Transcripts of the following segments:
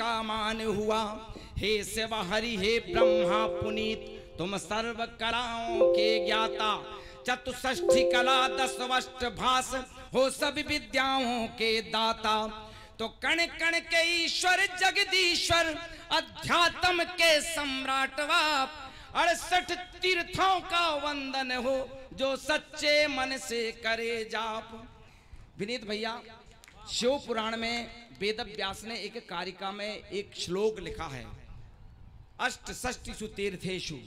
का मान हुआ। हे शिव हरि हे ब्रह्मा पुनीत तुम सर्व कलाओं के ज्ञाता। चतुष्ठी कला 10 वष्ट भास हो सभी विद्याओं के दाता। तो कण कण के ईश्वर जगदीश्वर अध्यात्म के सम्राट बाप। 68 तीर्थों का वंदन हो जो सच्चे मन से करे जाप। विनीत भैया, शिव पुराण में वेद व्यास ने एक कारिका में एक श्लोक लिखा है, अष्टषष्टिषु तीर्थेषु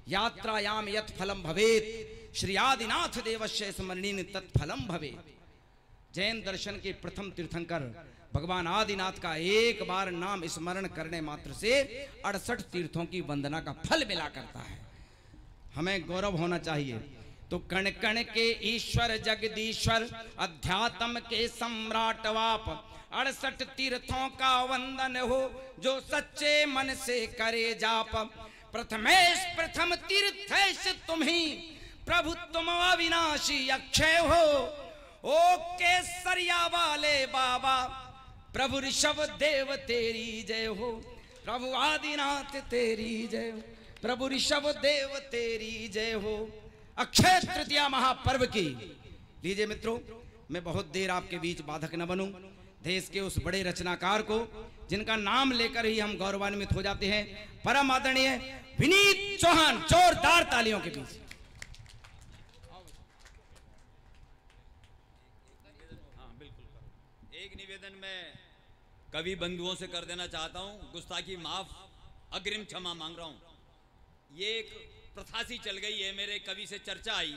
यात्रायाम यत् फलम भवेत् श्री आदिनाथ देवस्य स्मरणेन तत्फलम भवेत्। जैन दर्शन के प्रथम तीर्थंकर भगवान आदिनाथ का एक बार नाम स्मरण करने मात्र से 68 तीर्थों की वंदना का फल मिला करता है। हमें गौरव होना चाहिए। तो कण कण के ईश्वर जगदीश्वर अध्यात्म के सम्राट बाप। 68 तीर्थों का वंदन हो जो सच्चे मन से करे जाप। प्रथमेश प्रथम तीर्थेश तुम्ही प्रभु तुम अविनाशी अक्षय हो। ओ केसरिया वाले बाबा प्रभु ऋषभ देव तेरी जय हो। प्रभु आदिनाथ तेरी जय हो। प्रभु ऋषभ देव तेरी जय हो। अक्षय तृतीया महापर्व की लीजिए मित्रों, मैं बहुत देर आपके बीच बाधक न बनूं। देश के उस बड़े रचनाकार को जिनका नाम लेकर ही हम गौरवान्वित हो जाते हैं, परम आदरणीय विनीत चौहान, जोरदार तालियों के बीच। एक निवेदन मैं कवि बंधुओं से कर देना चाहता हूं, गुस्ताखी माफ, अग्रिम क्षमा मांग रहा हूं। ये एक प्रथा सी चल गई है, मेरे कवि से चर्चा आई,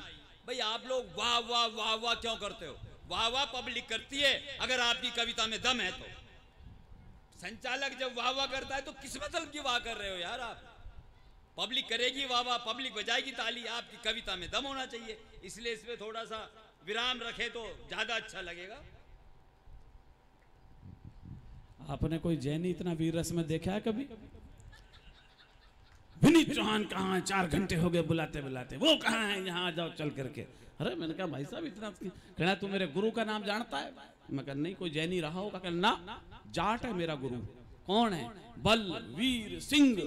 भाई आप लोग वाह वाह वाह वाह क्यों करते हो? वाह वाह पब्लिक करती है अगर आपकी कविता में दम है तो। संचालक जब वाह वाह करता है तो किस मतलब की वाह कर रहे हो यार आप? पब्लिक करेगी वाह वाह, पब्लिक बजाएगी ताली, आपकी कविता में दम होना चाहिए। इसलिए इसमें थोड़ा सा विराम रखे तो ज्यादा अच्छा लगेगा। आपने कोई जैनी इतना वीर रस में देखा है कभी? विनीत चौहान कहाँ है? 4 घंटे हो गए बुलाते बुलाते। वो कहाँ है? यहाँ आ जाओ चल करके। अरे मैंने कहा भाई साहब इतना कहना, तू मेरे गुरु का नाम जानता है? मैं कहा नहीं, कोई जैनी रहा होगा। कहना ना, जाट है मेरा गुरु। कौन है? बल, वीर, सिंह,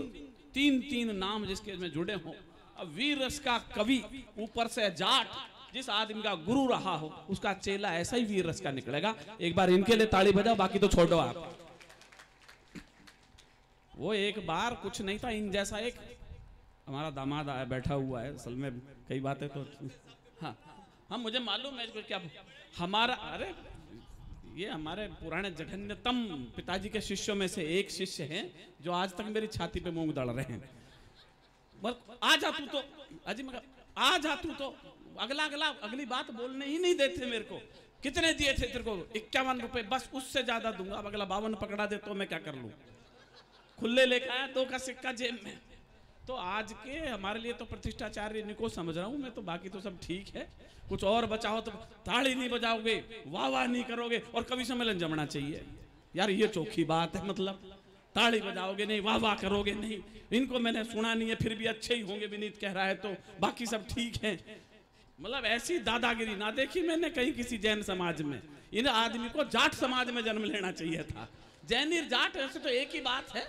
3 नाम जिसके में जुड़े हों। अब वीर रस का कवि ऊपर से जाट, जिस आदमी का गुरु रहा हो उसका चेला ऐसा ही वीर रस का निकलेगा। एक बार इनके लिए ताली बजाओ, बाकी तो छोड़ो आप। वो एक बार कुछ नहीं था, इन जैसा एक हमारा दामाद आया बैठा हुआ है। असल में कई बातें तो हाँ हम मुझे मालूम है क्या हमारा, अरे ये हमारे पुराने जघन्यतम पिताजी के शिष्यों में से एक शिष्य हैं जो आज तक मेरी छाती पे मूंग दड़ रहे हैं। बस आ जा तू तो, अजी मैं आ जा तू तो, अगली बात बोलने ही नहीं देते मेरे को। कितने दिए थे तेरे को? 51 रुपए, बस उससे ज्यादा दूंगा। अब अगला 52 पकड़ा दे तो मैं क्या कर लूं? खुले लेकर आया 2 का सिक्का जेब में। तो आज के हमारे लिए तो प्रतिष्ठाचार्य इनको समझ रहा हूं मैं, तो बाकी तो सब ठीक है। कुछ और बचाओ तो ताड़ी नहीं बजाओगे, वाह वाह नहीं करोगे और कवि सम्मेलन जमना चाहिए यार, ये चौखी बात है। मतलब ताड़ी बजाओगे नहीं, वाह वाह करोगे नहीं। इनको मैंने सुना नहीं है, फिर भी अच्छे ही होंगे विनीत कह रहा है तो बाकी सब ठीक है। मतलब ऐसी दादागिरी ना देखी मैंने कहीं किसी जैन समाज में। इन आदमी को जाट समाज में जन्म लेना चाहिए था। जैन जाट ऐसे तो एक ही बात है।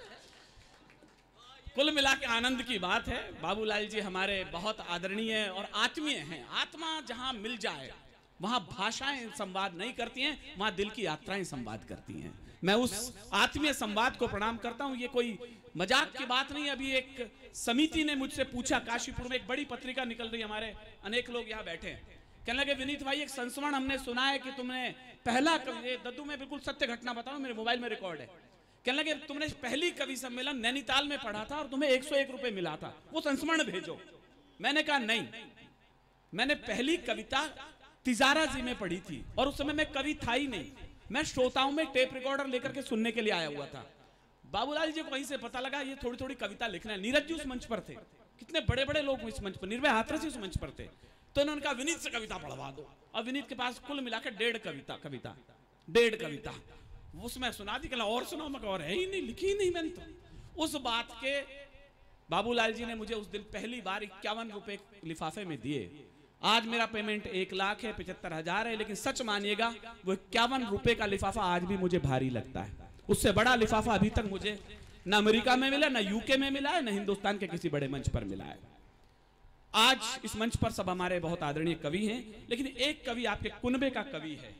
कुल मिला के आनंद की बात है। बाबूलाल जी हमारे बहुत आदरणीय और आत्मीय हैं। आत्मा जहां मिल जाए वहां भाषाएं संवाद नहीं करती हैं, वहां दिल की यात्राएं संवाद करती हैं। मैं उस आत्मीय संवाद को प्रणाम करता हूं। ये कोई मजाक की बात नहीं। अभी एक समिति ने मुझसे पूछा, काशीपुर में एक बड़ी पत्रिका निकल रही है, हमारे अनेक लोग यहाँ बैठे हैं, कहने लगे विनीत भाई एक संस्मरण हमने सुना है कि तुमने पहला कवि, दद्दू में बिल्कुल सत्य घटना बताऊं, मेरे मोबाइल में रिकॉर्ड है, कहने लगे तुमने पहली कवि सम्मेलन नैनीताल में पढ़ा था और तुम्हें 101 रुपए मिला था, वो संस्मरण भेजो। मैंने कहा नहीं, मैंने पहली कविता तिजारा जी में पढ़ी थी और उस समय मैं कवि था ही नहीं, मैं श्रोताओं में टेप रिकॉर्डर लेकर के सुनने के लिए आया हुआ था। बाबूलाल जी को वहीं से पता लगा ये थोड़ी थोड़ी कविता लिखना है। नीरज जी उस मंच पर थे, कितने बड़े बड़े लोग इस मंच पर, निर्भय हाथरस जी उस मंच पर थे। तो उन्होंने कहा विनीत से कविता पढ़वा दो। और विनीत के पास कुल मिलाकर 1.5 कविता उसमें सुना दी। कहना और सुनाओ, मैं और है ही नहीं, लिखी ही नहीं मैंने तो। उस बात के बाबूलाल जी ने मुझे उस दिन पहली बार 51 रुपए लिफाफे में दिए। आज मेरा पेमेंट 1 लाख है, 75,000 है, लेकिन सच मानिएगा वो 51 रुपए का लिफाफा आज भी मुझे भारी लगता है। उससे बड़ा लिफाफा अभी तक मुझे न अमेरिका में मिला, न यूके में मिला है, न हिंदुस्तान के किसी बड़े मंच पर मिला है। आज इस मंच पर सब हमारे बहुत आदरणीय कवि हैं, लेकिन एक कवि आपके कुनबे का कवि है।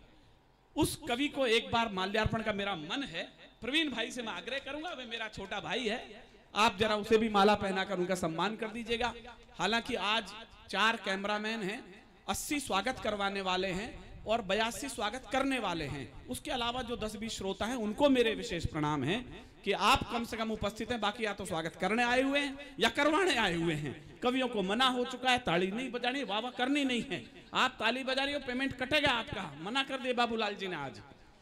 उस कवि को एक बार माल्यार्पण का मेरा मन है। प्रवीण भाई से मैं आग्रह करूंगा, वे मेरा छोटा भाई है, आप जरा उसे भी माला पहनाकर उनका सम्मान कर दीजिएगा। हालांकि आज 4 कैमरामैन हैं, 80 स्वागत करवाने वाले हैं और 82 स्वागत करने वाले हैं। उसके अलावा जो 10-20 श्रोता हैं उनको मेरे विशेष प्रणाम हैं कि आप कम से कम उपस्थित हैं। बाकी या तो स्वागत करने आए हुए हैं या करवाने आए हुए हैं। कवियों को मना हो चुका है, ताली नहीं बजानी, वाह वाह करनी नहीं है। आप ताली बजा रही हो, पेमेंट कटेगा आपका, मना कर दिए बाबूलाल जी ने आज।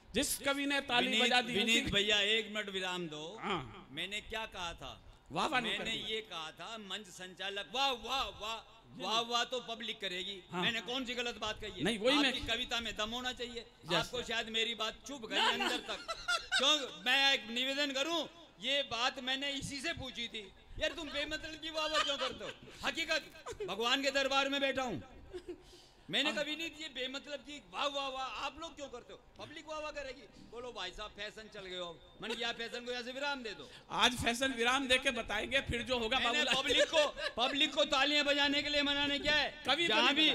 जिस कवि ने ताली बजा दी, विनीत भैया 1 मिनट विराम दो। हाँ। मैंने क्या कहा था? वाह वाह नहीं मैंने करनी। ये कहा था मंच संचालक वाह वाह वाह वाह वाह तो पब्लिक करेगी। हाँ। मैंने कौन सी गलत बात कही है? नहीं, वही आपकी कविता में दम होना चाहिए। Yes. आपको शायद मेरी बात चुभ गई अंदर तक। क्यों? मैं एक निवेदन करूं, ये बात मैंने इसी से पूछी थी, यार तुम बेमतलब की वाह वाह क्यों करते हो? हकीकत भगवान के दरबार में बैठा हूं, मैंने कभी नहीं ये बेमतलब की वाह वाह वाह आप लोग क्यों करते हो? पब्लिक वाह वाह करेगी। बोलो भाई साहब फैशन चल गए हो, मैंने क्या फैशन को यहाँ से विराम दे दो। आज फैशन विराम देके बताएंगे, फिर जो होगा पब्लिक को तालियां बजाने के लिए मनाने क्या है? कवि जहाँ भी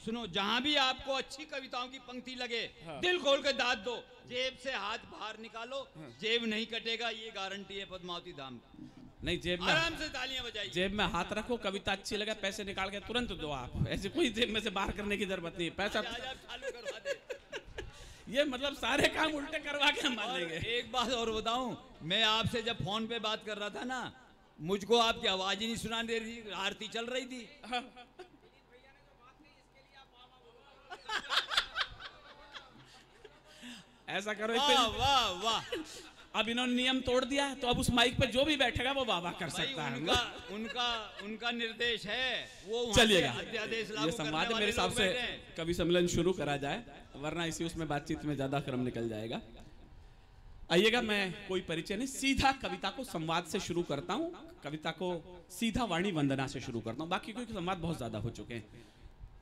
सुनो, जहाँ भी आपको अच्छी कविताओं की पंक्ति लगे, हाँ। दिल खोल के दाद दो, जेब से हाथ बाहर निकालो, जेब नहीं कटेगा, ये गारंटी है पद्मावती धाम की। नहीं, जेब में आराम से तालियां बजाइए। जेब में हाथ रखो, कविता अच्छी लगे पैसे निकाल के तुरंत दो। आप ऐसे कोई जेब में से बाहर करने की जरूरत नहीं है। पैसा आज आप चालू करवा दे। ये मतलब सारे काम उल्टे करवा के हम मान और लेंगे। एक बात और बताऊं, मैं आपसे जब फोन पे बात कर रहा था ना, मुझको आपकी आवाज ही नहीं सुनाई दे रही थी, आरती चल रही थी। ऐसा करो, वाह वाह वाह। अब इन्होंने नियम तोड़ दिया है, तो अब उस माइक पे जो भी बैठेगा वो वाह वाह कर भाई सकता है। उनका निर्देश है, वो वहाँ चलिएगा, से अध्यादेश ये लागू संवाद करने है, वाले मेरे हिसाब लोग से बैठे हैं। कवि सम्मेलन शुरू करा जाए, वरना इसी उसमें बातचीत में ज्यादा क्रम निकल जाएगा। आइएगा, मैं कोई परिचय नहीं, सीधा कविता को संवाद से शुरू करता हूँ। कविता को सीधा वाणी वंदना से शुरू करता हूँ, बाकी कोई संवाद बहुत ज्यादा हो चुके हैं।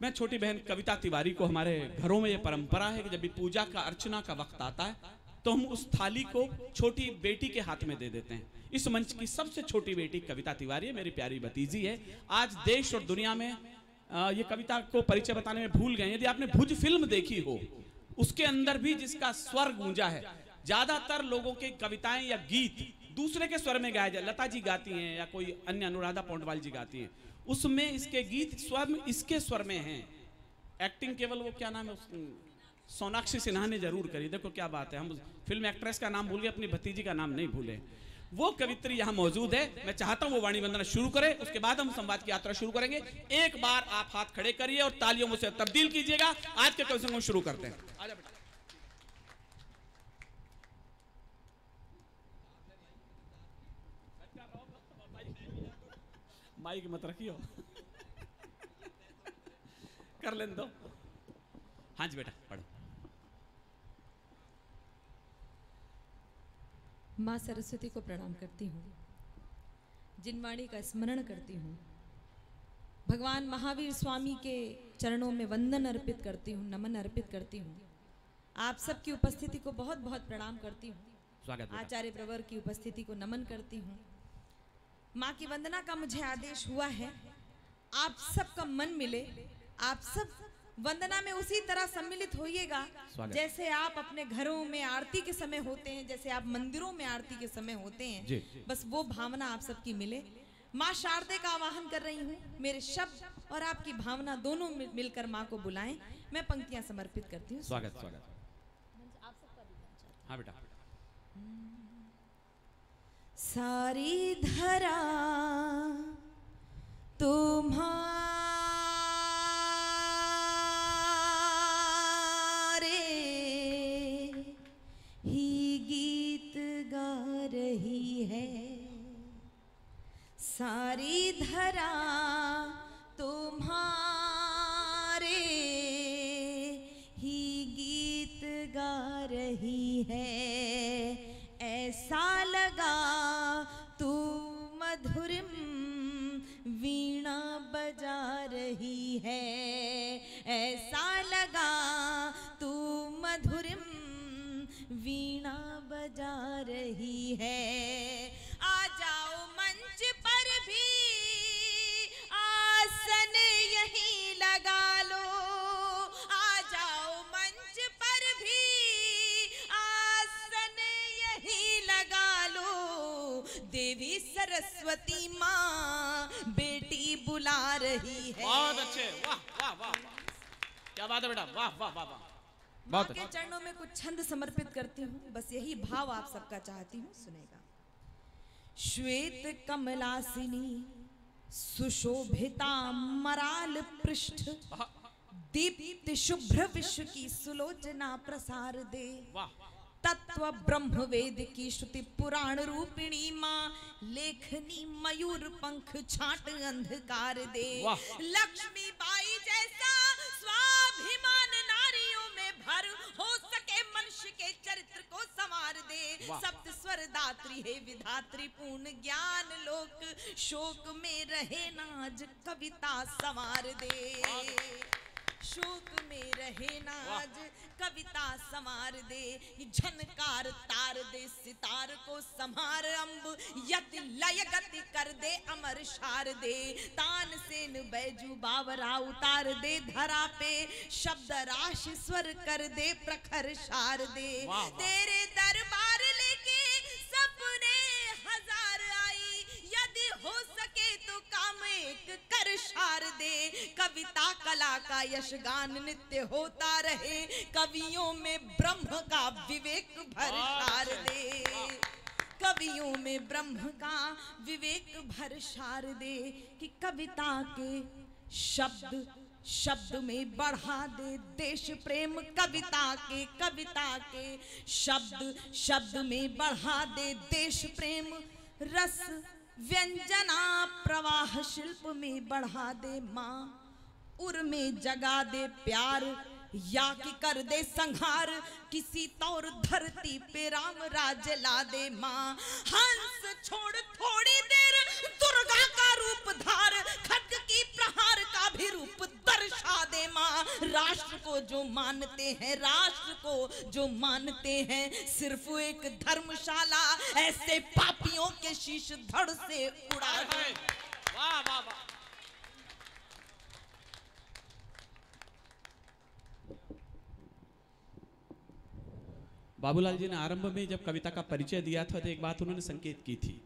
मैं छोटी बहन कविता तिवारी को, हमारे घरों में ये परंपरा है कि जब भी पूजा का अर्चना का वक्त आता है तो हम उस थाली को छोटी बेटी के हाथ में दे देते हैं। इस मंच की सबसे छोटी बेटी कविता तिवारी है, मेरी प्यारी भतीजी है। आज देश और दुनिया में ये कविता को परिचय बताने में भूल गए। यदि आपने भुज फिल्म देखी हो, उसके अंदर भी जिसका स्वर गूंजा है, ज्यादातर लोगों के कविताएं या गीत दूसरे के स्वर में गाए जाए, लता जी गाती हैं या कोई अन्य अनुराधा पौंडवाल जी गाती हैं, उसमें इसके गीत स्वर इसके स्वर में हैं। एक्टिंग केवल वो क्या नाम है, सोनाक्षी सिन्हा ने जरूर करी। देखो क्या बात है, हम फिल्म एक्ट्रेस का नाम भूल गए, अपनी भतीजी का नाम नहीं भूले। वो कवित्री यहाँ मौजूद है। मैं चाहता हूँ वो वाणी वंदना शुरू करे, उसके बाद हम संवाद की यात्रा शुरू करेंगे। एक बार आप हाथ खड़े करिए और तालियों में से तब्दील कीजिएगा। आज के कवि संगम शुरू करते हैं। आजा बेटा। माइक मत रखियो। कर लेने दो। हाँ जी बेटा, पढ़ो। माँ सरस्वती को प्रणाम करती हूँ, जिनवाणी का स्मरण करती हूँ, भगवान महावीर स्वामी के चरणों में वंदन अर्पित करती हूँ, नमन अर्पित करती हूँ। आप सबकी उपस्थिति को बहुत बहुत प्रणाम करती हूँ। स्वागत बेटा। आचार्य प्रवर की उपस्थिति को नमन करती हूँ। माँ की वंदना का मुझे आदेश हुआ है, आप सबका मन मिले, आप सब वंदना में उसी तरह सम्मिलित होइएगा जैसे आप अपने घरों में आरती के समय होते हैं, जैसे आप मंदिरों में आरती के समय होते हैं जी। बस वो भावना आप सबकी मिले। माँ शारदे का आवाहन कर रही हूँ, मेरे शब्द और आपकी भावना दोनों मिलकर माँ को बुलाएं। मैं पंक्तियां समर्पित करती हूँ। स्वागत स्वागत। हाँ बेटा। सारी धरा तुम्हारे ही गीत गा रही है, सारी धरा तुम्हारे ही गीत गा रही है। ऐसा लगा तू मधुरिम वीणा बजा रही है, ऐसा लगा तू मधुरिम वीणा बजा रही देवी सरस्वती माँ बेटी बुला रही है। बहुत अच्छे, वाह वाह वाह वाह, क्या बात है बेटा, वाह वाह वाह वाह, माँ बहुत के चरणों में कुछ छंद समर्पित करती हूँ, बस यही भाव आप सबका चाहती हूँ, सुनेगा। श्वेत कमलासिनी सुशोभिता मराल पृष्ठ, दीप्त शुभ्र विश्व की सुलोचना प्रसार दे। तत्व ब्रह्म वेद की श्रुति पुराण रूपिणी माँ, लेखनी मयूर पंख छाट अंधकार दे। लक्ष्मी बाई जैसा स्वाभिमान नारियों में भर, हो सके मनुष्य के चरित्र को संवार दे। सप्त स्वर दात्री है विधात्री, पूर्ण ज्ञान लोक शोक में रहे नाज कविता संवार दे। शोक में रहे नाज कविता संवार दे। झनकार तार दे सितार को संहार, अम्ब यति लय गति कर दे अमर शार दे। तान सेन बैजू बावरा उतार दे, धरा पे शब्द राशि स्वर कर दे प्रखर शार दे। तेरे दरबार लेके सपने हजार आई, यदि हो सके तो काम एक कर शार दे। कविता कला का यशगान नित्य होता रहे, कवियों में ब्रह्म का विवेक भर शार दे। कवियों में ब्रह्म का विवेक भर शार दे, कि कविता के शब्द शब्द में बढ़ा दे देश प्रेम। कविता के शब्द शब्द में बढ़ा दे देश प्रेम। रस व्यंजना प्रवाह शिल्प में बढ़ा दे माँ। उर में जगा दे प्यार, या कि कर दे संहार। किसी तौर धरती पे राम राज ला दे माँ। हंस छोड़ थोड़ी देर दुर्गा का रूप धार, खड्ग की प्रहार का भी रूप दर्शा दे माँ। राष्ट्र को जो मानते हैं, राष्ट्र को जो मानते हैं सिर्फ एक धर्मशाला, ऐसे पापियों के शीश धड़ से उड़ा दे। वाह वाह वाह। बाबूलाल जी ने आरंभ में जब कविता का परिचय दिया था तो एक बात उन्होंने संकेत की थी।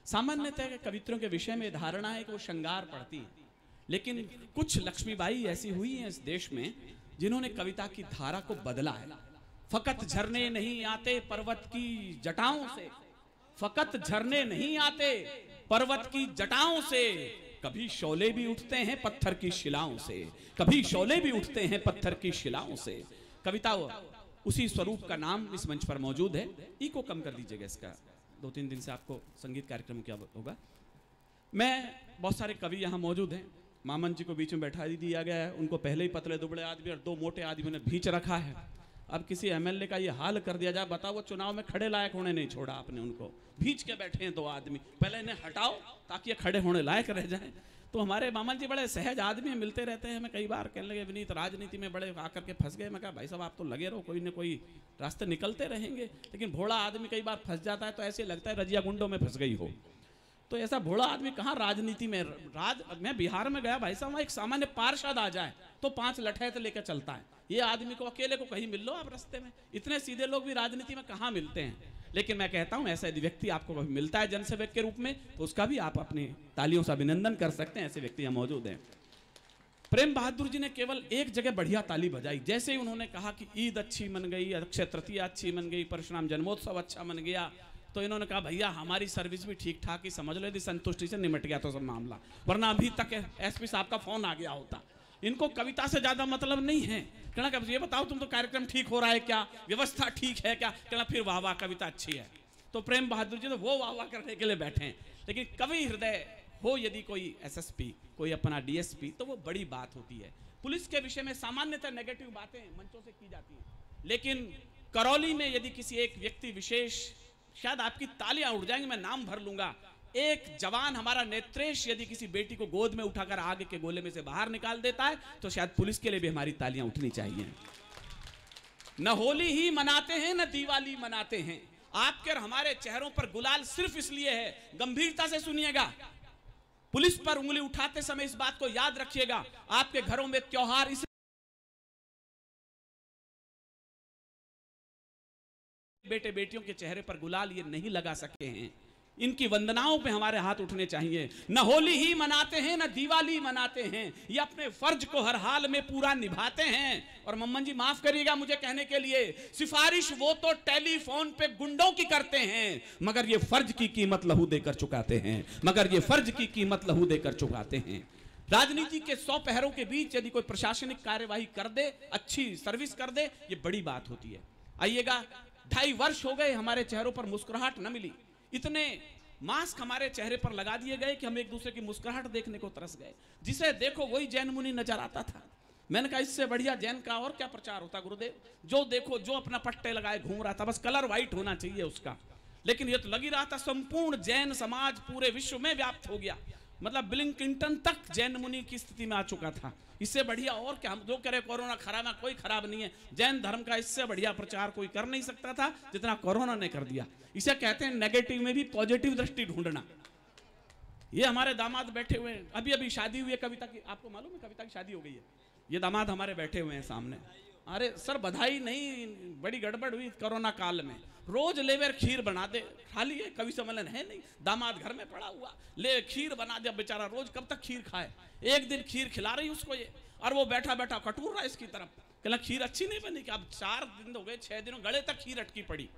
सामान्यतः कवित्रों के विषय में धारणा है कि वो श्रृंगार पढ़ती है, लेकिन कुछ लक्ष्मीबाई ऐसी हुई हैं इस देश में जिन्होंने कविता की धारा को बदला है। फकत झरने नहीं आते पर्वत की जटाओं से, फकत झरने नहीं आते पर्वत की जटाओं से, कभी शोले भी उठते हैं पत्थर की शिलाओं से, कभी शोले भी उठते हैं पत्थर की शिलाओं से। कविता उसी स्वरूप का नाम इस मंच पर मौजूद है। ई को कम कर दीजिएगा, इसका 2-3 दिन से आपको संगीत कार्यक्रम क्या होगा। मैं बहुत सारे कवि यहाँ मौजूद हैं, मामन जी को बीच में बैठा दिया गया है। उनको पहले ही पतले दुबड़े आदमी और 2 मोटे आदमी ने भींच रखा है। अब किसी एमएलए का ये हाल कर दिया जाए, बताओ वो चुनाव में खड़े लायक होने नहीं छोड़ा आपने, उनको भींच के बैठे हैं 2 आदमी। पहले इन्हें हटाओ ताकि ये खड़े होने लायक रह जाए। तो हमारे मामन जी बड़े सहज आदमी हैं, मिलते रहते हैं। हमें कई बार कहने लगे विनीत राजनीति में बड़े आकर के फंस गए। मैं कहा भाई साहब आप तो लगे रहो, कोई ना कोई रास्ते निकलते रहेंगे। लेकिन भोला आदमी कई बार फंस जाता है तो ऐसे लगता है रजिया गुंडों में फंस गई हो। तो ऐसा भोला आदमी कहाँ राजनीति में मैं बिहार में गया भाई साहब, एक सामान्य पार्षद आ जाए तो 5 लठैत लेकर चलता है। ये आदमी को अकेले को कहीं मिल लो आप रास्ते में, इतने सीधे लोग भी राजनीति में कहाँ मिलते हैं। लेकिन मैं कहता हूं ऐसा यदि व्यक्ति आपको कभी मिलता है जनसेवक के रूप में तो उसका भी आप अपनी तालियों से अभिनंदन कर सकते हैं। ऐसे व्यक्ति यहाँ मौजूद हैं। प्रेम बहादुर जी ने केवल एक जगह बढ़िया ताली बजाई, जैसे ही उन्होंने कहा कि ईद अच्छी मन गई, अक्षय तृतीया अच्छी मन गई, परशुराम जन्मोत्सव अच्छा मन गया, तो इन्होंने कहा भैया हमारी सर्विस भी ठीक ठाक ही समझ लो, यदि संतुष्टि से निमट गया तो सब मामला, वरना अभी तक एसपी साहब का फोन आ गया होता। इनको कविता से ज्यादा मतलब नहीं है। कहना ये बताओ तुम तो कार्यक्रम ठीक हो रहा है क्या, व्यवस्था ठीक है क्या, कहना फिर वाह वाह कविता अच्छी है। तो प्रेम बहादुर जी तो वो वाह वाह करने के लिए बैठे हैं। लेकिन कवि हृदय हो यदि कोई एसएसपी, कोई अपना डीएसपी, तो वो बड़ी बात होती है। पुलिस के विषय में सामान्यतः नेगेटिव बातें मंचों से की जाती हैं, लेकिन करौली में यदि किसी एक व्यक्ति विशेष, शायद आपकी तालियां उड़ जाएंगी, मैं नाम भर लूंगा, एक जवान हमारा नेत्रेश यदि किसी बेटी को गोद में उठाकर आग के गोले में से बाहर निकाल देता है तो शायद पुलिस के लिए भी हमारी तालियां उठनी चाहिए। न होली ही मनाते हैं न दिवाली मनाते हैं, आपके और हमारे चेहरों पर गुलाल सिर्फ इसलिए है, गंभीरता से सुनिएगा, पुलिस पर उंगली उठाते समय इस बात को याद रखिएगा, आपके घरों में त्योहार इस बेटे बेटियों के चेहरे पर गुलाल ये नहीं लगा सकते हैं इनकी वंदनाओं पे हमारे हाथ उठने चाहिए। न होली ही मनाते हैं न दिवाली मनाते हैं, ये अपने फर्ज को हर हाल में पूरा निभाते हैं। और मम्मन जी माफ करिएगा मुझे कहने के लिए, सिफारिश वो तो टेलीफोन पे गुंडों की करते हैं, मगर ये फर्ज की कीमत लहू देकर चुकाते हैं, मगर ये फर्ज की कीमत लहू देकर चुकाते हैं। राजनीति के 100 पहरों के बीच यदि कोई प्रशासनिक कार्यवाही कर दे, अच्छी सर्विस कर दे, ये बड़ी बात होती है। आइएगा, 2.5 वर्ष हो गए हमारे चेहरों पर मुस्कुराहट न मिली, इतने मास्क हमारे चेहरे पर लगा दिए गए कि हम एक दूसरे की मुस्कुराहट देखने को तरस गए। जिसे देखो वही जैन मुनि नजर आता था। मैंने कहा इससे बढ़िया जैन का और क्या प्रचार होता गुरुदेव। जो देखो जो अपना पट्टे लगाए घूम रहा था, बस कलर व्हाइट होना चाहिए उसका। लेकिन ये तो लगी रहा था संपूर्ण जैन समाज पूरे विश्व में व्याप्त हो गया, मतलब बिल क्लिंटन तक जैन मुनि की स्थिति में आ चुका था। इससे बढ़िया और क्या, हम जो कह रहे कोरोना खराब है, कोई खराब नहीं है। जैन धर्म का इससे बढ़िया प्रचार कोई कर नहीं सकता था जितना कोरोना ने कर दिया। इसे कहते हैं नेगेटिव में भी पॉजिटिव दृष्टि ढूंढना। ये हमारे दामाद बैठे हुए हैं, अभी अभी शादी हुई है कविता की, आपको मालूम है कविता की शादी हो गई है। ये दामाद हमारे बैठे हुए हैं सामने। अरे सर बधाई नहीं, बड़ी गड़बड़ हुई कोरोना काल में। रोज लेवर खीर बना दे, खाली है कवि सम्मेलन है नहीं, दामाद घर में पड़ा हुआ, ले खीर बना दिया बेचारा, रोज कब तक खीर खाए। एक दिन खीर खिला रही उसको ये, और वो बैठा बैठा कटूर रहा इसकी तरफ, कहला खीर अच्छी नहीं बनी। क्या अब 4 दिन हो गए, 6 दिन गले तक खीर अटकी पड़ी,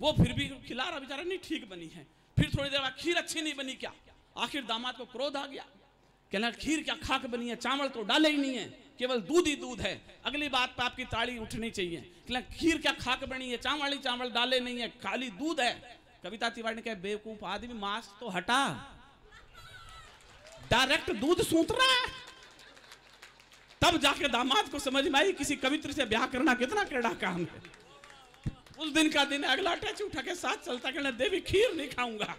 वो फिर भी खिला रहा बेचारा, नहीं ठीक बनी है। फिर थोड़ी देर बाद खीर अच्छी नहीं बनी क्या, आखिर दामाद को क्रोध आ गया, कहला खीर क्या खाक बनी है, चावल तो डाले ही नहीं है, केवल दूध ही दूध है। अगली बात पे आपकी ताड़ी उठनी चाहिए। कहला खीर क्या खाक बनी है, चावल ही चावल डाले नहीं है, खाली दूध है। कविता तिवारी ने कहा बेवकूफ आदमी, मास्क तो हटा, डायरेक्ट दूध सूंघ रहा है। तब जाके दामाद को समझ में आई किसी कवित्र से ब्याह करना कितना टेढ़ा काम है। उस दिन का दिन अगला टच उठा के साथ चलता, कहना देवी खीर नहीं खाऊंगा।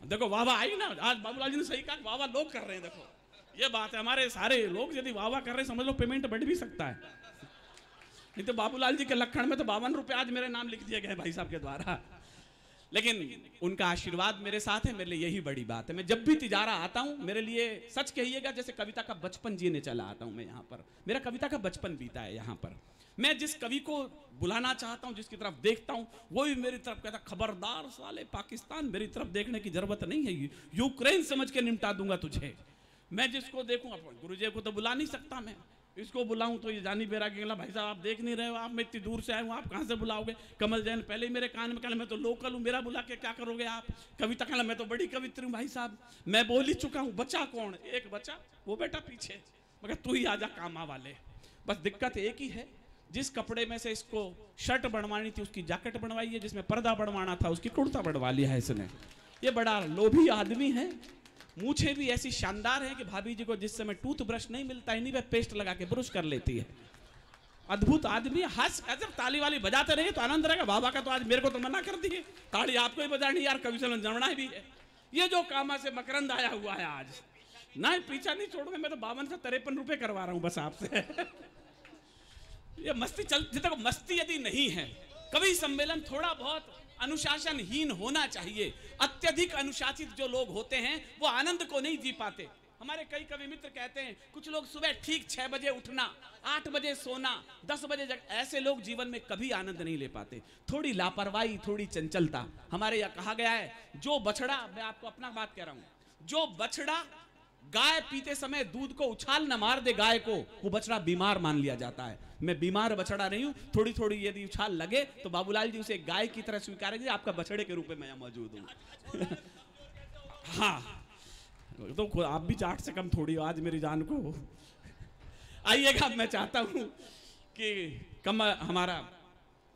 देखो वाह वाह आई ना, आज बाबूलाल जी ने सही कहा, वाह वाह लोग कर रहे हैं। देखो ये बात है, हमारे सारे लोग यदि वाह वाह कर रहे हैं, समझ लो पेमेंट बढ़ भी सकता है। नहीं तो बाबूलाल जी के लखन में तो 52 रुपए आज मेरे नाम लिख दिए गए भाई साहब के द्वारा। लेकिन उनका आशीर्वाद मेरे साथ है, मेरे लिए यही बड़ी बात है। मैं जब भी तिजारा आता हूं, मेरे लिए सच कहिएगा जैसे कविता का बचपन जीने चला आता हूं मैं यहाँ पर। मेरा कविता का बचपन बीता है यहाँ पर। मैं जिस कवि को बुलाना चाहता हूं, जिसकी तरफ देखता हूं, वो भी मेरी तरफ कहता खबरदार साले पाकिस्तान, मेरी तरफ देखने की जरूरत नहीं है, यूक्रेन समझ के निपटा दूंगा तुझे। मैं जिसको देखूं, गुरुजी को तो बुला नहीं सकता मैं, इसको बुलाऊं तो ये जानी बेरा के भाई साहब आप देख नहीं रहे हो, आप मैं इतनी दूर से आए हूँ, आप कहाँ से बुलाओगे। कमल जैन पहले ही मेरे कान में कहना मैं तो लोकल हूँ, मेरा बुला के क्या करोगे आप। कविता कहना मैं तो बड़ी कवित्री हूँ भाई साहब, मैं बोल ही चुका हूँ। बचा कौन, एक बचा वो बेटा पीछे, मगर तू ही आजा कामा वाले। बस दिक्कत एक ही है, जिस कपड़े में से इसको शर्ट बनवानी थी उसकी जैकेट बनवाई है, जिसमें पर्दा बनवाना था उसकी कुर्ता बनवा लिया है इसने। ये बड़ा लोभी आदमी है। मूछे भी ऐसी शानदार है कि भाभी जी को जिस समय टूथब्रश नहीं मिलता इन्हीं पे पेस्ट लगा के ब्रश कर लेती है। अद्भुत आदमी, हंस जब ताली वाली बजाते रहे तो आनंद रहेगा। बाबा का तो आज मेरे को तो मना कर दिए, ताली आपको ही बजानी यार, कवि सम्मेलन जमना भी है। ये जो कामा से मकरंद आया हुआ है आज, ना पीछा नहीं छोड़ूंगा मैं तो 52 से 53 रुपए करवा रहा हूं बस आपसे। ये मस्ती चल, देखो मस्ती यदि नहीं है, कवि सम्मेलन थोड़ा बहुत अनुशासनहीन होना चाहिए। अत्यधिक अनुशासित जो लोग होते हैं वो आनंद को नहीं जी पाते। हमारे कई कवि मित्र कहते हैं कुछ लोग सुबह ठीक 6 बजे उठना, 8 बजे सोना, 10 बजे ऐसे लोग जीवन में कभी आनंद नहीं ले पाते। थोड़ी लापरवाही, थोड़ी चंचलता। हमारे यहाँ कहा गया है जो बछड़ा, मैं आपको अपना बात कह रहा हूँ, जो बछड़ा गाय पीते समय दूध को उछाल न मार दे गाय को, वो बछड़ा बीमार मान लिया जाता है। मैं बीमार बछड़ा नहीं हूं, थोड़ी थोड़ी यदि उछाल लगे तो बाबूलाल जी उसे गाय की तरह स्वीकारेंगे, आपका बछड़े के रूप में मैं यहाँ मौजूद हूं। हाँ तो आप भी 8 से कम थोड़ी आज मेरी जान को। आइएगा, मैं चाहता हूं कि हमारा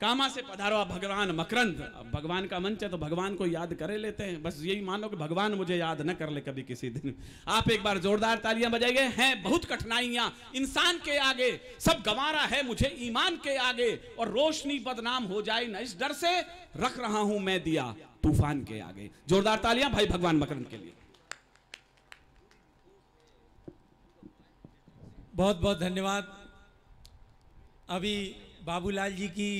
कामा से पधारो भगवान मकरंद। भगवान का मंच है तो भगवान को याद करे लेते हैं, बस यही मानो कि भगवान मुझे याद न कर ले कभी किसी दिन। आप एक बार जोरदार तालियां बजाइए। हैं बहुत कठिनाइयां इंसान के आगे, सब गंवारा है मुझे ईमान के आगे, और रोशनी बदनाम हो जाए न इस डर से, रख रहा हूं मैं दिया तूफान के आगे। जोरदार तालियां भाई भगवान मकरंद के लिए। बहुत बहुत धन्यवाद। अभी बाबूलाल जी की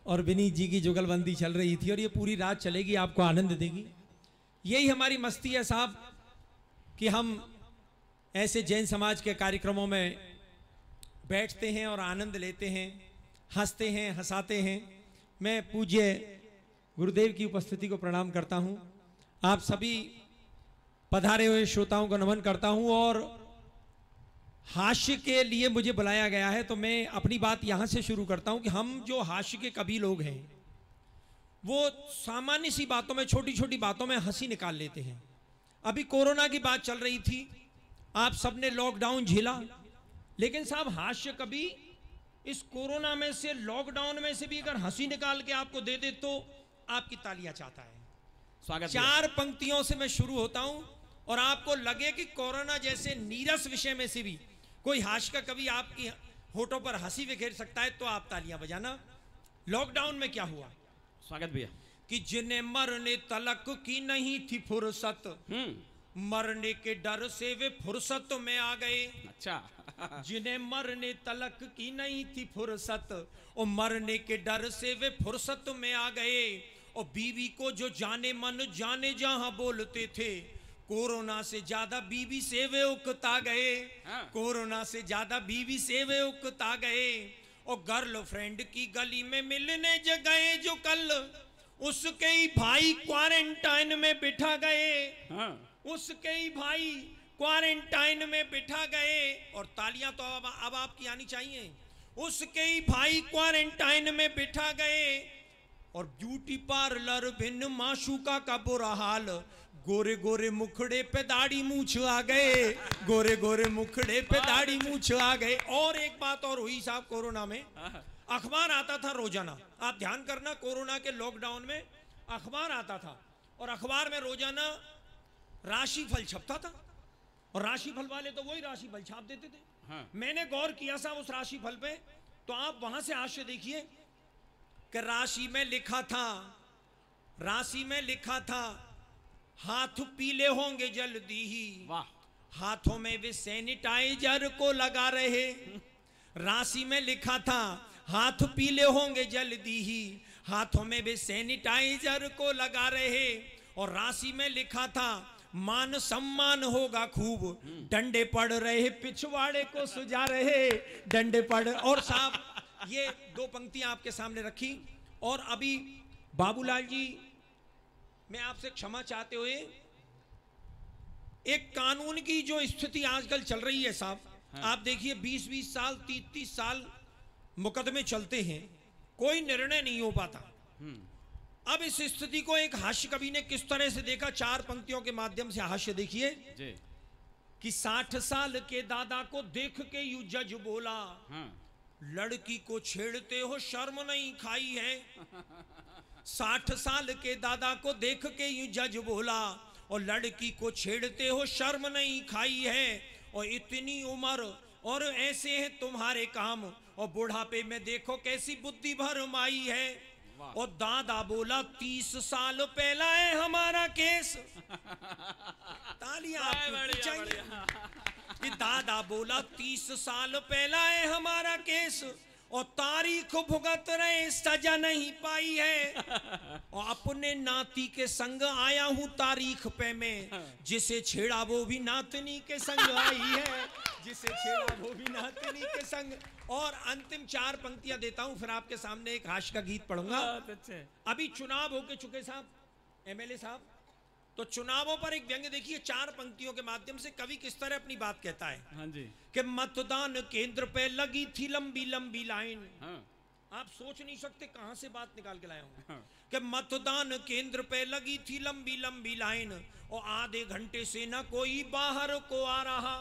और विनीत जी की जुगलबंदी चल रही थी और ये पूरी रात चलेगी, आपको आनंद देगी। यही हमारी मस्ती है साहब कि हम ऐसे जैन समाज के कार्यक्रमों में बैठते हैं और आनंद लेते हैं, हंसते हैं, हंसाते हैं। मैं पूज्य गुरुदेव की उपस्थिति को प्रणाम करता हूं। आप सभी पधारे हुए श्रोताओं को नमन करता हूं और हास्य के लिए मुझे बुलाया गया है, तो मैं अपनी बात यहां से शुरू करता हूं कि हम जो हास्य के कवि लोग हैं वो सामान्य सी बातों में, छोटी छोटी बातों में हंसी निकाल लेते हैं। अभी कोरोना की बात चल रही थी, आप सबने लॉकडाउन झेला, लेकिन साहब हास्य कवि इस कोरोना में से, लॉकडाउन में से भी अगर हंसी निकाल के आपको दे दे तो आपकी तालियां चाहता है। स्वागत। 4 पंक्तियों से मैं शुरू होता हूं और आपको लगे कि कोरोना जैसे नीरस विषय में से भी कोई हास्य का कवि आपकी होठों पर हंसी बिखेर सकता है तो आप तालियां बजाना। लॉकडाउन में क्या हुआ? स्वागत भैया। कि जिन्हें मरने तलक की नहीं थी फुर्सत, मरने के डर से वे फुर्सत में आ गए। अच्छा। जिन्हें मरने तलक की नहीं थी फुर्सत और मरने के डर से वे फुर्सत में आ गए। और बीवी को जो जाने मन जाने जहां बोलते थे, कोरोना से ज्यादा बीवी से वे उकता गए। कोरोना से ज्यादा बीवी से वे उकता गए। और गर्लफ्रेंड की गली में मिलने गए जो कल, उसके ही भाई क्वारंटाइन में बिठा गए। उसके ही भाई क्वारंटाइन में बिठा गए। और तालियां तो अब आपकी आनी चाहिए। उसके ही भाई क्वारंटाइन में बिठा गए। और ब्यूटी पार्लर भिन्न माशूका का बुरा हाल, गोरे गोरे मुखड़े पे दाढ़ी मूछ आ गए। गोरे गोरे मुखड़े पे दाढ़ी मूछ आ गए। और एक बात और हुई साहब, कोरोना में अखबार आता था रोजाना। आप ध्यान करना, कोरोना के लॉकडाउन में अखबार आता था और अखबार में रोजाना राशिफल छपता था। और राशिफल वाले तो वही राशिफल छाप देते थे। मैंने गौर किया साहब उस राशिफल पे, तो आप वहां से हास्य देखिए कि राशि में लिखा था, राशि में लिखा था, हाथ पीले होंगे जल्दी ही। वाह। हाथों में वे सैनिटाइजर को लगा रहे। राशि में लिखा था, हाथ पीले होंगे जल्दी ही। हाथों में वे सैनिटाइजर को लगा रहे। और राशि में लिखा था, मान सम्मान होगा खूब, डंडे पड़ रहे पिछवाड़े को सुझा रहे। डंडे पड़। और साहब ये 2 पंक्तियां आपके सामने रखी। और अभी बाबूलाल जी, मैं आपसे क्षमा चाहते हुए, एक कानून की जो स्थिति आजकल चल रही है साहब, आप देखिए 20-20 साल 30-30 साल मुकदमे चलते हैं, कोई निर्णय नहीं हो पाता। अब इस स्थिति को एक हास्य कवि ने किस तरह से देखा, 4 पंक्तियों के माध्यम से हास्य देखिए कि 60 साल के दादा को देख के यू जज बोला, लड़की को छेड़ते हो शर्म नहीं खाई है। 60 साल के दादा को देख के यूं जज बोला, और लड़की को छेड़ते हो शर्म नहीं खाई है। और इतनी उम्र और ऐसे हैं तुम्हारे काम, और बुढ़ापे में देखो कैसी बुद्धि भरमाई है। और दादा बोला 30 साल पहला है हमारा केस। तालियां आपको चाहिए कि दादा बोला 30 साल पहला है हमारा केस, और तारीख भुगत रहे सजा नहीं पाई है। और अपने नाती के संग आया हूं तारीख पे मैं, जिसे छेड़ा वो भी नातनी के संग आई है। जिसे छेड़ा वो भी नातनी के संग। और अंतिम 4 पंक्तियां देता हूं, फिर आपके सामने एक हास्य का गीत पढ़ूंगा। अभी चुनाव होके चुके साहब, एमएलए साहब, तो चुनावों पर एक व्यंग्य देखिए 4 पंक्तियों के माध्यम से कवि किस तरह अपनी बात कहता है। हाँ जी। कि मतदान केंद्र पे लगी थी लंबी लंबी लाइन। आप सोच नहीं सकते कहां से बात निकाल के लाया हूं। कि मतदान केंद्र पे लगी थी लंबी लंबी लाइन, और आधे घंटे से न कोई बाहर को आ रहा।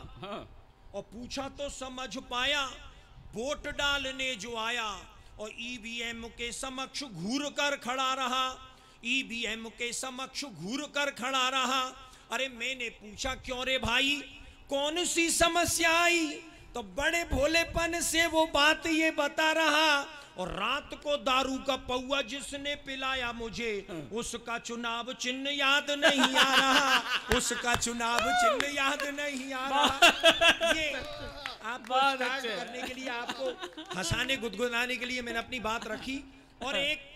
और पूछा तो समझ पाया, वोट डालने जो आया, और ईवीएम के समक्ष घूर कर खड़ा रहा। ईवीएम के समक्ष घूर कर खड़ा रहा। अरे मैंने पूछा क्यों रे भाई, कौन सी समस्या आई? तो बड़े भोलेपन से वो बात ये बता रहा, और रात को दारू का पौआ जिसने पिलाया मुझे, उसका चुनाव चिन्ह याद नहीं आ रहा। उसका चुनाव चिन्ह याद नहीं आ रहा। ये आपको स्टार्ट करने के लिए, आपको हंसाने गुदगुदाने के लिए मैंने अपनी बात रखी। और एक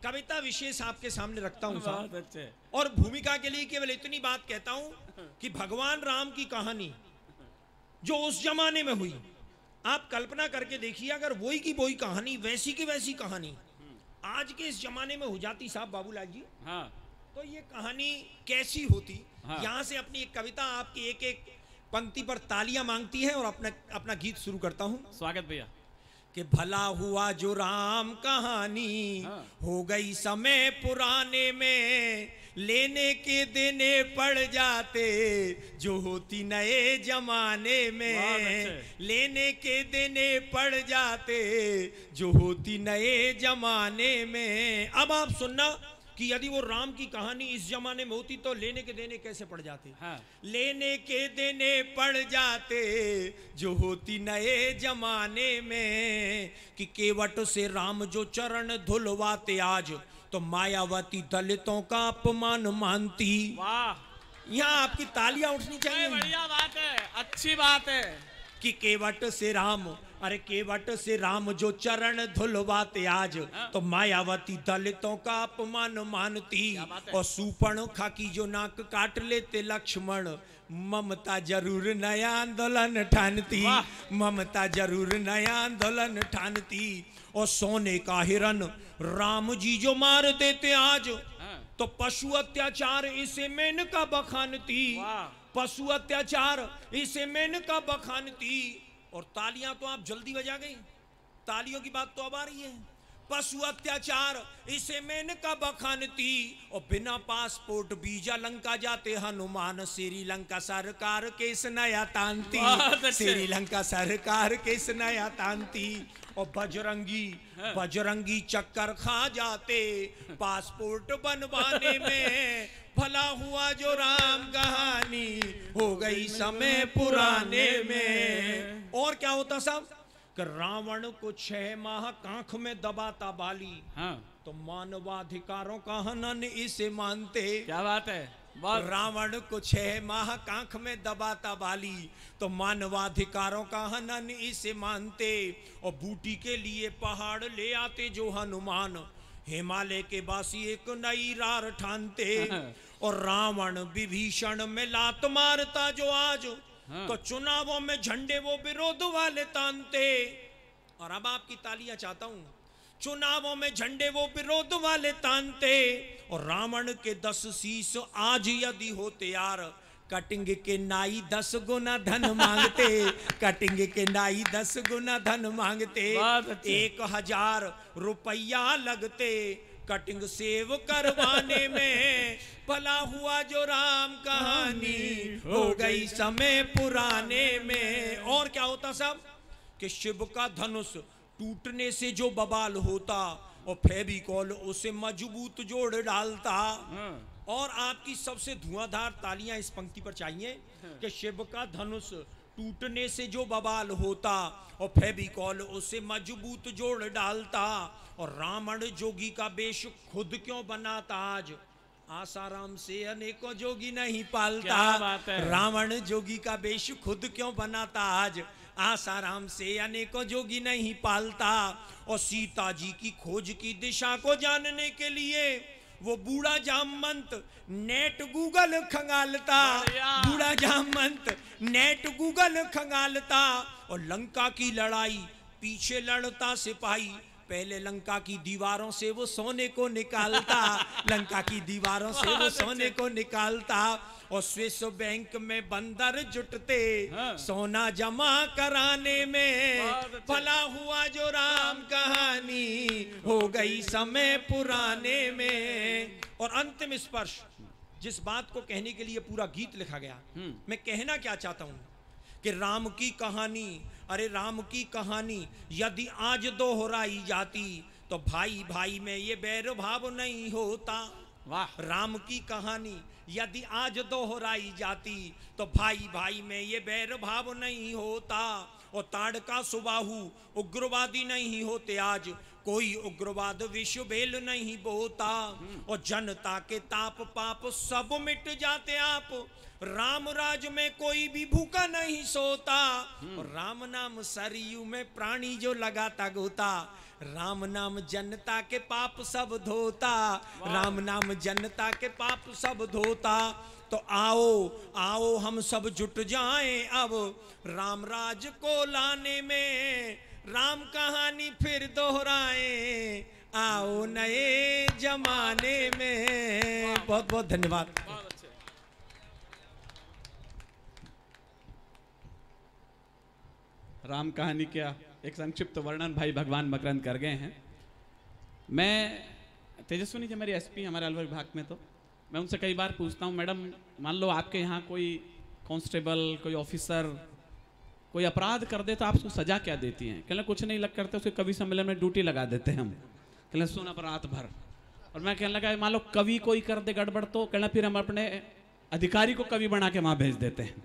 कविता विशेष आपके सामने रखता हूं साहब, और भूमिका के लिए केवल इतनी बात कहता हूं कि भगवान राम की कहानी जो उस जमाने में हुई, आप कल्पना करके देखिए, अगर वही की वही कहानी, वैसी की वैसी कहानी आज के इस जमाने में हो जाती साहब बाबूलाल जी, तो ये कहानी कैसी होती? हाँ। यहाँ से अपनी एक कविता आपकी एक एक पंक्ति पर तालियां मांगती है और अपना गीत शुरू करता हूँ। स्वागत भैया। कि भला हुआ जो राम कहानी हाँ। हो गई समय पुराने में, लेने के देने पड़ जाते जो होती नए जमाने में, लेने के देने पड़ जाते जो होती नए जमाने में। अब आप सुनना कि यदि वो राम की कहानी इस जमाने में होती तो लेने के देने कैसे पड़ जाते? हाँ। लेने के देने पड़ जाते जो होती नए जमाने में, कि केवट से राम जो चरण धुलवाते आज, तो मायावती दलितों का अपमान मानती। वाह, यहाँ आपकी तालियां उठनी चाहिए। बढ़िया बात है, अच्छी बात है। कि केवट से राम, अरे केवट से राम जो चरण धुलवाते आज, तो मायावती दलितों का अपमान मानती। और सूर्पणखा की जो नाक काट लेते लक्ष्मण, ममता जरूर नया आंदोलन ठानती, ममता जरूर नया आंदोलन ठानती। और सोने का हिरन राम जी जो मार देते आज, तो पशु अत्याचार इसे मेनका बखानती, पशु अत्याचार इसे मेनका बखानती। और तालियां तो आप जल्दी बजा गई, तालियों की बात तो अब आ रही है। पशु अत्याचार इसे मेनका बखानती। और बिना पासपोर्ट वीजा लंका जाते हनुमान, श्रीलंका सरकार केस नया तानती, श्रीलंका सरकार केस नया तानती। और बजरंगी चक्कर खा जाते पासपोर्ट बनवाने में, भला हुआ जो राम कहानी हो गई समय पुराने में। और क्या होता सब कि रावण को 6 माह कांख में दबाता बाली, हाँ। तो मानवाधिकारों का हनन इसे मानते। क्या बात है। रावण को 6 माह कांख में दबाता बाली, तो मानवाधिकारों का हनन इसे मानते। और बूटी के लिए पहाड़ ले आते जो हनुमान, हिमालय के बासी एक नई रार ठानते। और रावण विभीषण में लात मारता जो आज, तो चुनावों में झंडे वो विरोध वाले तानते। और अब आपकी तालियां चाहता हूं। चुनावों में झंडे वो विरोध वाले तानते। और रावण के 10 शीश आज यदि होते यार, कटिंग के नाई 10 गुना धन मांगते, कटिंग के नाई 10 गुना धन मांगते। 1000 रुपया लगते कटिंग सेव करवाने में, भला हुआ जो राम कहानी हो गई समय पुराने में। और क्या होता सब कि शिव का धनुष टूटने से जो बवाल होता, और फेविकॉल उसे मजबूत जोड़ डालता। और आपकी सबसे धुआंधार तालियां इस पंक्ति पर चाहिए कि शिव का धनुष टूटने से जो बवाल होता, और फेविकॉल उसे मजबूत जोड़ डालता। और रावण जोगी का वेश खुद क्यों बनाता आज, आसाराम से अनेकों जोगी नहीं पालता। रावण जोगी का वेश खुद क्यों बनाता आज, आसाराम से अनेकों जोगी नहीं पालता। और सीता जी की खोज की दिशा को जानने के लिए वो बूढ़ा जामवंत नेट गूगल खंगालता, बूढ़ा जामवंत नेट गूगल खंगालता। और लंका की लड़ाई पीछे लड़ता सिपाही, पहले लंका की दीवारों से वो सोने को निकालता, लंका की दीवारों से वो सोने को निकालता। और स्विस बैंक में बंदर जुटते सोना जमा कराने में, भला हुआ जो राम कहानी हो गई समय पुराने में। और अंतिम स्पर्श, जिस बात को कहने के लिए पूरा गीत लिखा गया, मैं कहना क्या चाहता हूं कि राम की कहानी, अरे राम की कहानी यदि आज दोहराई जाती, तो भाई भाई में ये बैर भाव नहीं होता। वाह। राम की कहानी यदि आज दोहराई जाती, तो भाई भाई में ये बैर भाव नहीं होता। और ताड़का सुबाहु उग्रवादी नहीं होते आज, कोई उग्रवाद विश्व भेल नहीं बोता। और जनता के ताप पाप सब मिट जाते आप, राम राज में कोई भी भूखा नहीं सोता। और राम नाम सरयू में प्राणी जो लगाता गोता, राम नाम जनता के पाप सब धोता, राम नाम जनता के पाप सब धोता। तो आओ आओ हम सब जुट जाएं अब राम राज को लाने में, राम कहानी फिर दोहराएं, आओ नए जमाने में। बहुत बहुत धन्यवाद। राम कहानी का एक संक्षिप्त वर्णन भाई भगवान मकरंद कर गए हैं। मैं तेजस्विनी जी मेरी एसपी हमारे अलवर विभाग में, तो मैं उनसे कई बार पूछता हूँ, मैडम मान लो आपके यहाँ कोई कांस्टेबल, कोई ऑफिसर कोई अपराध कर दे तो आप उसको सजा क्या देती हैं? कहने कुछ नहीं लग करते, उसके कवि सम्मेलन में ड्यूटी लगा देते हैं हम। कहने सुन अपराध भर। और मैं कहने लगा मान लो कवि कोई कर दे गड़बड़, तो कहना फिर हम अपने अधिकारी को कवि बना के वहाँ भेज देते हैं।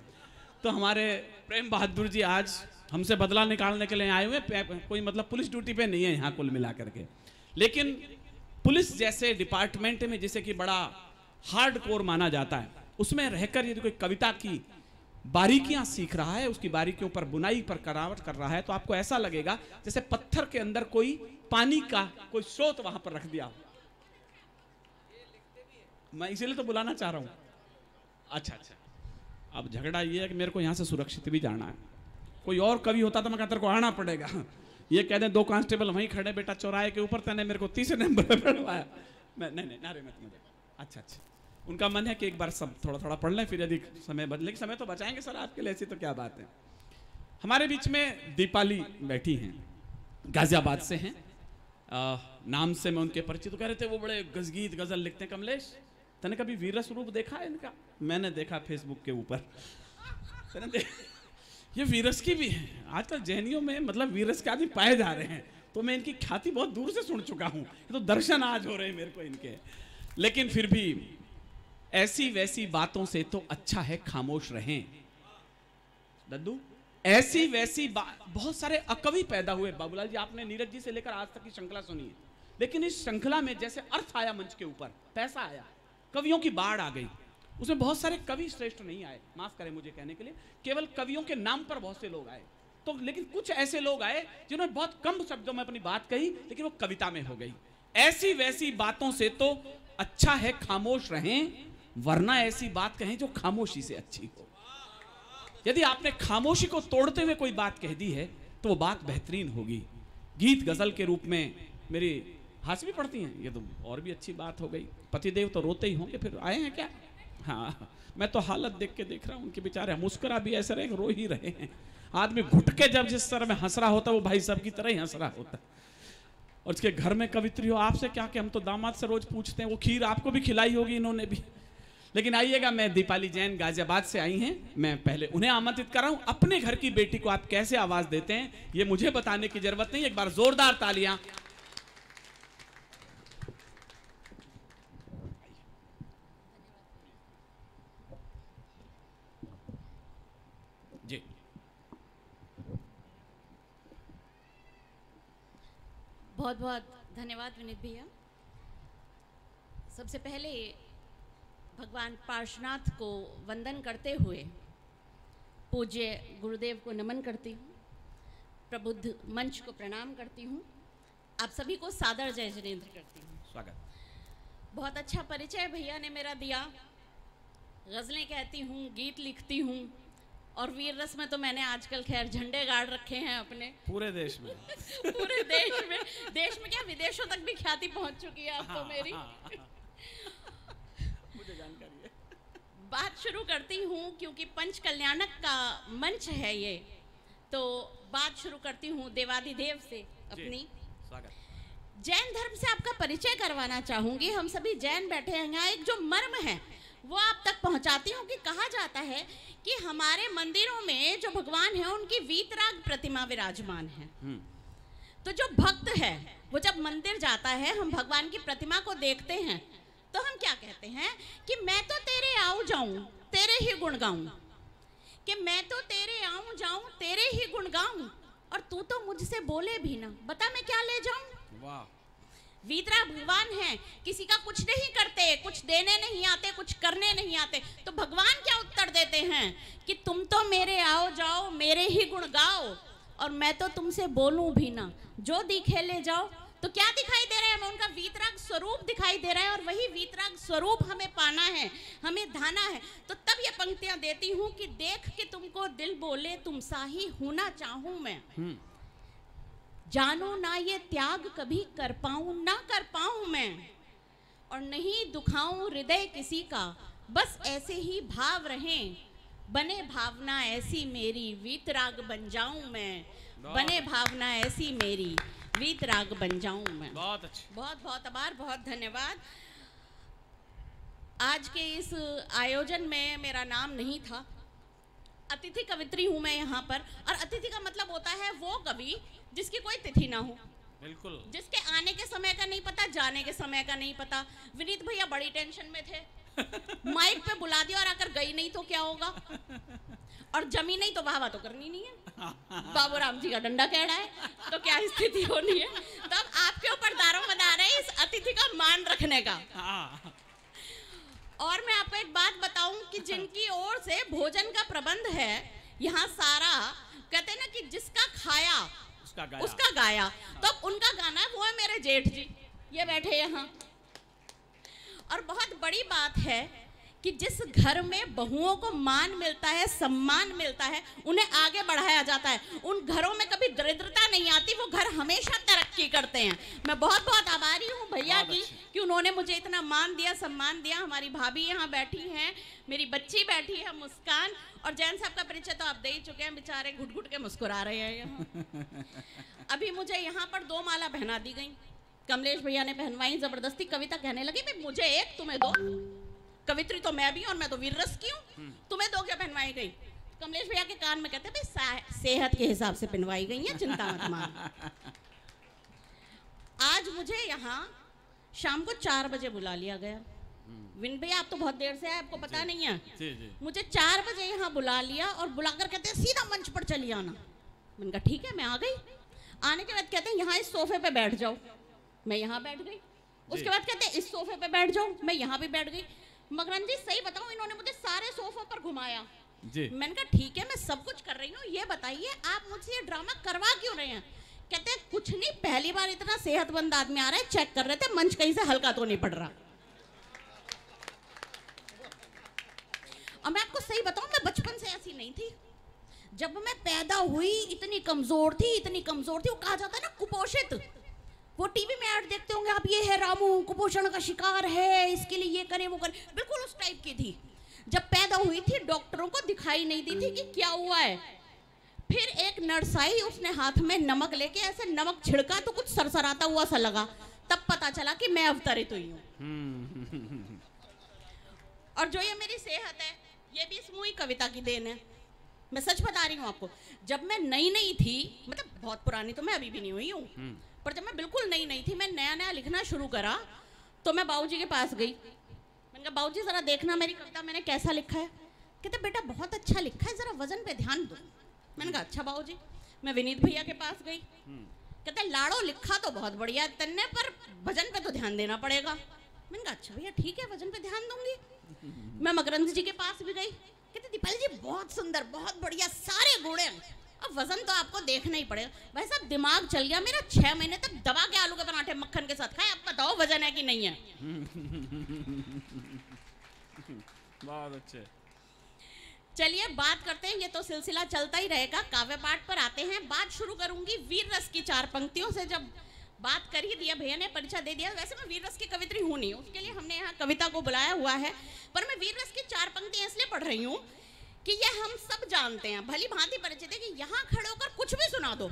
तो हमारे प्रेम बहादुर जी आज हमसे बदला निकालने के लिए आए हुए, कोई मतलब पुलिस ड्यूटी पे नहीं है यहाँ कुल मिला करके। लेकिन पुलिस जैसे डिपार्टमेंट में जिसे कि बड़ा हार्डकोर माना जाता है, उसमें रहकर यदि कोई कविता की बारीकियां सीख रहा है, उसकी बारीकियों पर बुनाई पर करावट कर रहा है, तो आपको ऐसा लगेगा जैसे पत्थर के अंदर कोई पानी का कोई स्रोत वहां पर रख दिया। मैं इसीलिए तो बुलाना चाह रहा हूं। अच्छा, अब झगड़ा ये है कि मेरे को यहां से सुरक्षित भी जाना है। कोई और कवि होता तो मैं कहता को आना पड़ेगा, ये कह दें 2 कांस्टेबल वहीं खड़े बेटा चौराहे के ऊपर, तने मेरे को 3 नंबर पे पढ़वाया। मैं नहीं नारे मत मुझे। अच्छा, उनका मन है कि एक बार सब थोड़ा थोड़ा पढ़ लें, फिर यदि समय बदले, समय तो बचाएंगे सर आपके लिए, ऐसी तो क्या बात है। हमारे बीच में दीपाली बैठी हैं, गाजियाबाद से हैं। नाम से मैं उनके परिचित, तो कह रहे थे वो बड़े गजगीत गजल लिखते हैं। कमलेश तने कभी वीर स्वरूप देखा है इनका? मैंने देखा फेसबुक के ऊपर। ये वीरस की भी है, आजकल जैनियों में मतलब वीरस के आदमी पाए जा रहे हैं, तो मैं इनकी ख्याति बहुत दूर से सुन चुका हूँ, तो दर्शन आज हो रहे हैं मेरे को इनके। लेकिन फिर भी ऐसी वैसी बातों से तो अच्छा है खामोश रहें। दद्दू ऐसी वैसी बहुत सारे अकवि पैदा हुए। बाबूलाल जी आपने नीरज जी से लेकर आज तक की श्रृंखला सुनी है, लेकिन इस श्रृंखला में जैसे अर्थ आया मंच के ऊपर, पैसा आया, कवियों की बाढ़ आ गई, उसमें बहुत सारे कवि श्रेष्ठ नहीं आए, माफ करें मुझे कहने के लिए, केवल कवियों के नाम पर बहुत से लोग आए। तो लेकिन कुछ ऐसे लोग आए जिन्होंने बहुत कम शब्दों में अपनी बात कही, लेकिन वो कविता में हो गई। ऐसी वैसी बातों से तो अच्छा है खामोश रहें, वरना ऐसी बात कहें जो खामोशी से अच्छी हो। यदि आपने खामोशी को तोड़ते हुए कोई बात कह दी है तो वो बात बेहतरीन होगी। गीत गजल के रूप में मेरी हंस भी पड़ती हैं, ये तो और भी अच्छी बात हो गई। पतिदेव तो रोते ही होंगे, फिर आए हैं क्या? हाँ, मैं तो हालत देख के देख रहा हूँ उनके बेचारे, मुस्कुरा भी ऐसे रहे रो ही रहे हैं। आदमी घुट के जब जिस तरह में हंस रहा होता है वो भाई सब की तरह ही हंस रहा होता है। और उसके घर में कवित्री हो, आपसे क्या कि हम तो दामाद से रोज पूछते हैं, वो खीर आपको भी खिलाई होगी इन्होंने भी। लेकिन आइएगा, मैं दीपाली जैन गाजियाबाद से आई हैं, मैं पहले उन्हें आमंत्रित कर रहा हूं। अपने घर की बेटी को आप कैसे आवाज देते हैं ये मुझे बताने की जरूरत नहीं, एक बार जोरदार तालियां। जी बहुत बहुत धन्यवाद विनीत भैया। सबसे पहले भगवान पार्श्वनाथ को वंदन करते हुए पूज्य गुरुदेव को नमन करती हूँ, प्रबुद्ध मंच को प्रणाम करती हूँ, आप सभी को सादर जय जिनेंद्र करती हूँ। स्वागत। बहुत अच्छा परिचय भैया ने मेरा दिया। गज़लें कहती हूँ, गीत लिखती हूँ, और वीर रस में तो मैंने आजकल खैर झंडे गाड़ रखे हैं अपने पूरे देश में। पूरे देश में क्या विदेशों तक भी ख्याति पहुँच चुकी है अब तो मेरी। मुझे जानकारी है। बात शुरू करती हूँ क्योंकि पंच कल्याणक का मंच है ये, तो बात शुरू करती हूँ देवाधिदेव से अपनी। स्वागत। जैन धर्म से आपका परिचय करवाना चाहूंगी। हम सभी जैन बैठे हैं यहाँ, एक जो मर्म है वो आप तक पहुंचाती हूँ कि कहा जाता है कि हमारे मंदिरों में जो भगवान है उनकी वीतराग प्रतिमा विराजमान है। तो जो भक्त है वो जब मंदिर जाता है, हम भगवान की प्रतिमा को देखते हैं तो हम क्या कहते हैं कि मैं तो तेरे आऊं जाऊं तेरे ही गुण गाऊं, कि मैं तो तेरे आऊं जाऊं तेरे ही गुण गाऊं, और तू तो मुझसे बोले भी ना, बता मैं क्या ले जाऊं। वाह। वीतराग भगवान है, किसी का कुछ नहीं करते, कुछ देने नहीं आते, कुछ करने नहीं आते, तो भगवान क्या उत्तर देते हैं कि तुम तो मेरे आओ जाओ मेरे ही गुण गाओ, और मैं तो तुमसे बोलूं भी ना, जो दिखे ले जाओ। तो क्या दिखाई दे रहा है हमें? उनका वीतराग स्वरूप दिखाई दे रहा है, और वही वीतराग स्वरूप हमें पाना है, हमें धाना है। तो तब ये पंक्तियां देती हूँ कि देख के तुमको दिल बोले तुम सा ही होना चाहूं मैं। जानो ना ये त्याग कभी कर पाऊं ना कर पाऊं मैं, और नहीं दुखाऊं हृदय किसी का, बस ऐसे ही भाव रहें, बने भावना ऐसी मेरी वीतराग बन जाऊं मैं, बने भावना ऐसी मेरी वीतराग बन जाऊं मैं। बहुत अच्छे, बहुत बहुत आभार, बहुत धन्यवाद। आज के इस आयोजन में मेरा नाम नहीं था, अतिथि कवित्री हूँ मैं यहाँ पर, और अतिथि का मतलब होता है वो कवि जिसकी कोई तिथि ना हो, बिल्कुल, जिसके आने के समय का नहीं पता, जाने के समय का नहीं पता। विनीत भैया बड़ी टेंशन में थे, माइक पे बुला दिया और आकर गई नहीं तो क्या होगा, और जमी नहीं तो वाह तो करनी नहीं है, बाबू राम जी का डंडा कह रहा है तो क्या स्थिति होनी है। तब आपके ऊपर दारोमदार है इस अतिथि का मान रखने का। और मैं आपको एक बात बताऊं कि जिनकी ओर से भोजन का प्रबंध है यहाँ सारा, कहते हैं ना कि जिसका खाया उसका गाया, तो उनका गाना है वो है मेरे जेठ जी, ये बैठे यहाँ। और बहुत बड़ी बात है कि जिस घर में बहुओं को मान मिलता है, सम्मान मिलता है, उन्हें आगे बढ़ाया जाता है, उन घरों में कभी दरिद्रता नहीं आती, वो घर हमेशा तरक्की करते हैं। मैं बहुत बहुत आभारी हूँ भैया की कि उन्होंने मुझे इतना मान दिया, सम्मान दिया। हमारी भाभी यहाँ बैठी हैं, मेरी बच्ची बैठी है मुस्कान, और जैन साहब का परिचय तो आप दे ही चुके हैं, बेचारे घुट घुट के मुस्कुरा रहे हैं यहाँ। अभी मुझे यहाँ पर 2 माला पहना दी गई, कमलेश भैया ने पहनवाई जबरदस्ती। कविता कहने लगी भाई मुझे एक तुम्हें 2, कवित्री तो मैं भी और मैं तो वीर रस की हूँ, तुम्हें 2 क्या पहनवाई गई। कमलेश भैया के कान में कहते भाई सेहत के हिसाब से पहनवाई गई है, चिंता मत मान। आज मुझे यहाँ शाम को 4 बजे बुला लिया गया। विन भैया आप तो बहुत देर से आए, आपको पता नहीं है। जी। मुझे 4 बजे यहाँ बुला लिया और बुलाकर कहते हैं सीधा मंच पर चली आना। मैंने कहा ठीक है, मैं आ गई। आने के बाद कहते हैं यहाँ इस सोफे पे बैठ जाओ, मैं यहाँ बैठ गई। उसके बाद कहते हैं इस सोफे पे बैठ जाओ, मैं यहाँ भी बैठ गई। मगरन जी सही बताऊं, इन्होंने मुझे सारे सोफों पर घुमाया जी। मैंने कहा ठीक है मैं सब कुछ कर रही हूँ, ये बताइए आप मुझसे ये ड्रामा करवा क्यों रहे हैं। कहते हैं कुछ नहीं, पहली बार इतना सेहतमंद आदमी आ रहा है, चेक कर रहे थे मंच कहीं से हल्का तो नहीं पड़ रहा। और मैं आपको सही बताऊं, मैं बचपन से ऐसी नहीं थी। जब मैं पैदा हुई इतनी कमजोर थी, वो कहा जाता है ना कुपोषित। वो टीवी में ऐड देखते होंगे आप, ये है रामू कुपोषण का शिकार है, इसके लिए ये करें वो करें, बिल्कुल उस टाइप की थी। जब पैदा हुई थी डॉक्टरों को दिखाई नहीं दी थी कि क्या हुआ है। फिर एक नर्स आई, उसने हाथ में नमक लेके ऐसे नमक छिड़का तो कुछ सरसराता हुआ सा लगा, तब पता चला कि मैं अवतरित हुई हूँ। और जो ये मेरी सेहत है ये भी समूही कविता की देन है। मैं सच बता रही हूँ आपको, जब मैं नई थी, मतलब बहुत पुरानी तो मैं अभी भी नहीं हुई हूँ, पर जब मैं बिल्कुल नई थी, मैं नया लिखना शुरू करा, तो मैं बाबूजी के पास गई। मैंने कहा बाबूजी जरा देखना मेरी कविता मैंने कैसा लिखा है। कहते बेटा बहुत अच्छा लिखा है, जरा वजन पे ध्यान दो। मैंने कहा अच्छा बाबूजी। मैं विनीत भैया के पास गई, कहते लाड़ो लिखा तो बहुत बढ़िया तन्ने, पर वजन पे तो ध्यान देना पड़ेगा। मैंने कहा अच्छा भैया ठीक है, वजन पे ध्यान दूंगी। मैं मकरंद जी के पास भी गई, कहते दीपाली जी बहुत सुंदर, बहुत बढ़िया, सारे गुण हैं, अब वजन तो आपको देखना ही पड़ेगा। भाई साहब दिमाग चल गया मेरा, 6 महीने तक दबा के आलू के पराठे मक्खन के साथ खाए। अब बताओ वजन है कि नहीं है। बहुत अच्छे। चलिए बात करते हैं, ये तो सिलसिला चलता ही रहेगा। काव्य पाठ पर आते हैं। बात शुरू करूंगी वीर रस की 4 पंक्तियों से। जब बात कर ही दिया, भैया ने परिचय दे दिया। वैसे मैं वीर रस की कवित्री हूँ नहीं, उसके लिए हमने यहाँ कविता को बुलाया हुआ है, पर मैं वीर रस की 4 पंक्तियां इसलिए पढ़ रही हूँ कि ये हम सब जानते हैं, भली भांति परिचित है कि यहाँ खड़े होकर कुछ भी सुना दो,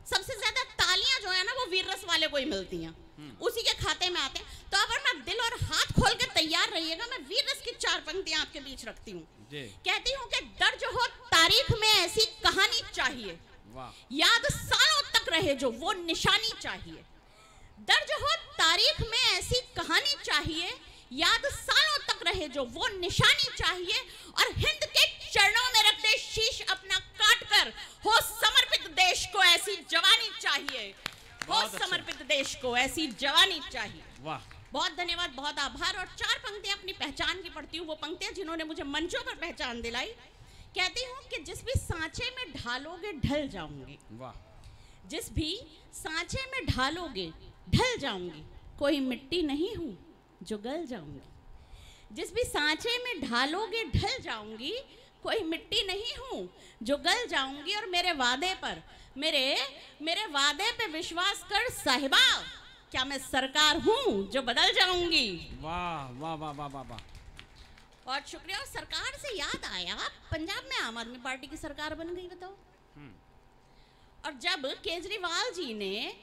सबसे ज्यादा तालियां जो है ना वो वीर रस वाले को ही मिलती हैं, उसी के खाते में आते हैं। तो अगर मैं दिल और हाथ खोल के तैयार रहिएगा, मैं वीर रस की 4 पंक्तियां आपके बीच रखती हूँ। कहती हूँ कि दर्ज हो तारीख में ऐसी कहानी चाहिए, याद सालों तक रहे जो वो निशानी चाहिए। दर्ज हो तारीख में ऐसी कहानी चाहिए, याद सालों तक रहे जो वो निशानी चाहिए, और हिंद के चरणों में रख दे शीश अपना काट कर, हो समर्पित देश को ऐसी जवानी चाहिए, हो समर्पित देश को ऐसी जवानी चाहिए। वाह, बहुत धन्यवाद, बहुत आभार। और 4 पंक्तियां अपनी पहचान की पढ़ती हूँ, वो पंक्तियां जिन्होंने मुझे मंचों पर पहचान दिलाई। कहती हूँ कि जिस भी सांचे में ढालोगे ढल जाऊंगी, वाह, जिस भी सांचे में ढालोगे ढल जाऊंगी, कोई मिट्टी नहीं हूं जो गल जाऊंगी। जिस भी सांचे में ढालोगे ढल जाऊंगी, कोई मिट्टी नहीं हूँ जो गल जाऊंगी, और मेरे वादे पर, मेरे वादे पे विश्वास कर साहिबा, क्या मैं सरकार हूँ जो बदल जाऊंगी। वाह वाह वाह वाह वाह वाह। बहुत शुक्रिया। और सरकार से याद आया, पंजाब में आम आदमी पार्टी की सरकार बन गई, बताओ। और जब केजरीवाल जी ने